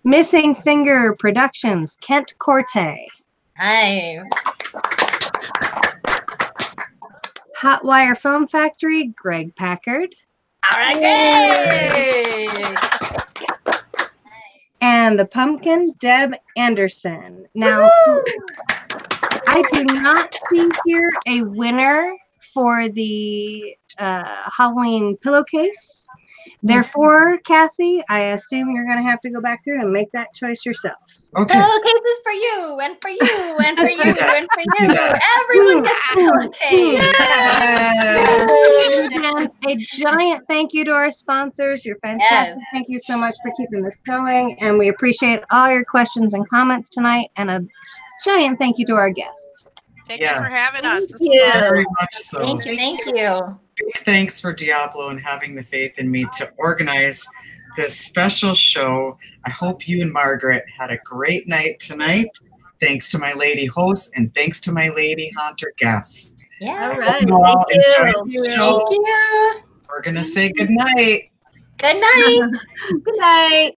Missing Finger Productions. Kent Corte. Nice. Hot Wire Foam Factory, Greg Packard. All right, great. And the Pumpkin, Deb Anderson. Now, I do not see here a winner for the Halloween pillowcase. Therefore, Cathy, I assume you're going to have to go back through and make that choice yourself. Okay. Pillowcases for you, and for you, and for you, and for you. Everyone gets a pillowcase. And a giant thank you to our sponsors. You're fantastic. Yes. Thank you so much for keeping this going. And we appreciate all your questions and comments tonight. And a giant thank you to our guests. Thank you for having us. This you. was Very much so. Thank you. Thank you. Big thanks for Diablo and having the faith in me to organize this special show. I hope you and Margaret had a great night tonight. Thanks to my lady hosts and thanks to my lady haunter guests. Yeah. All right. You all Thank enjoyed you. the show. Thank you. We're going to say good night. Good night. Good night.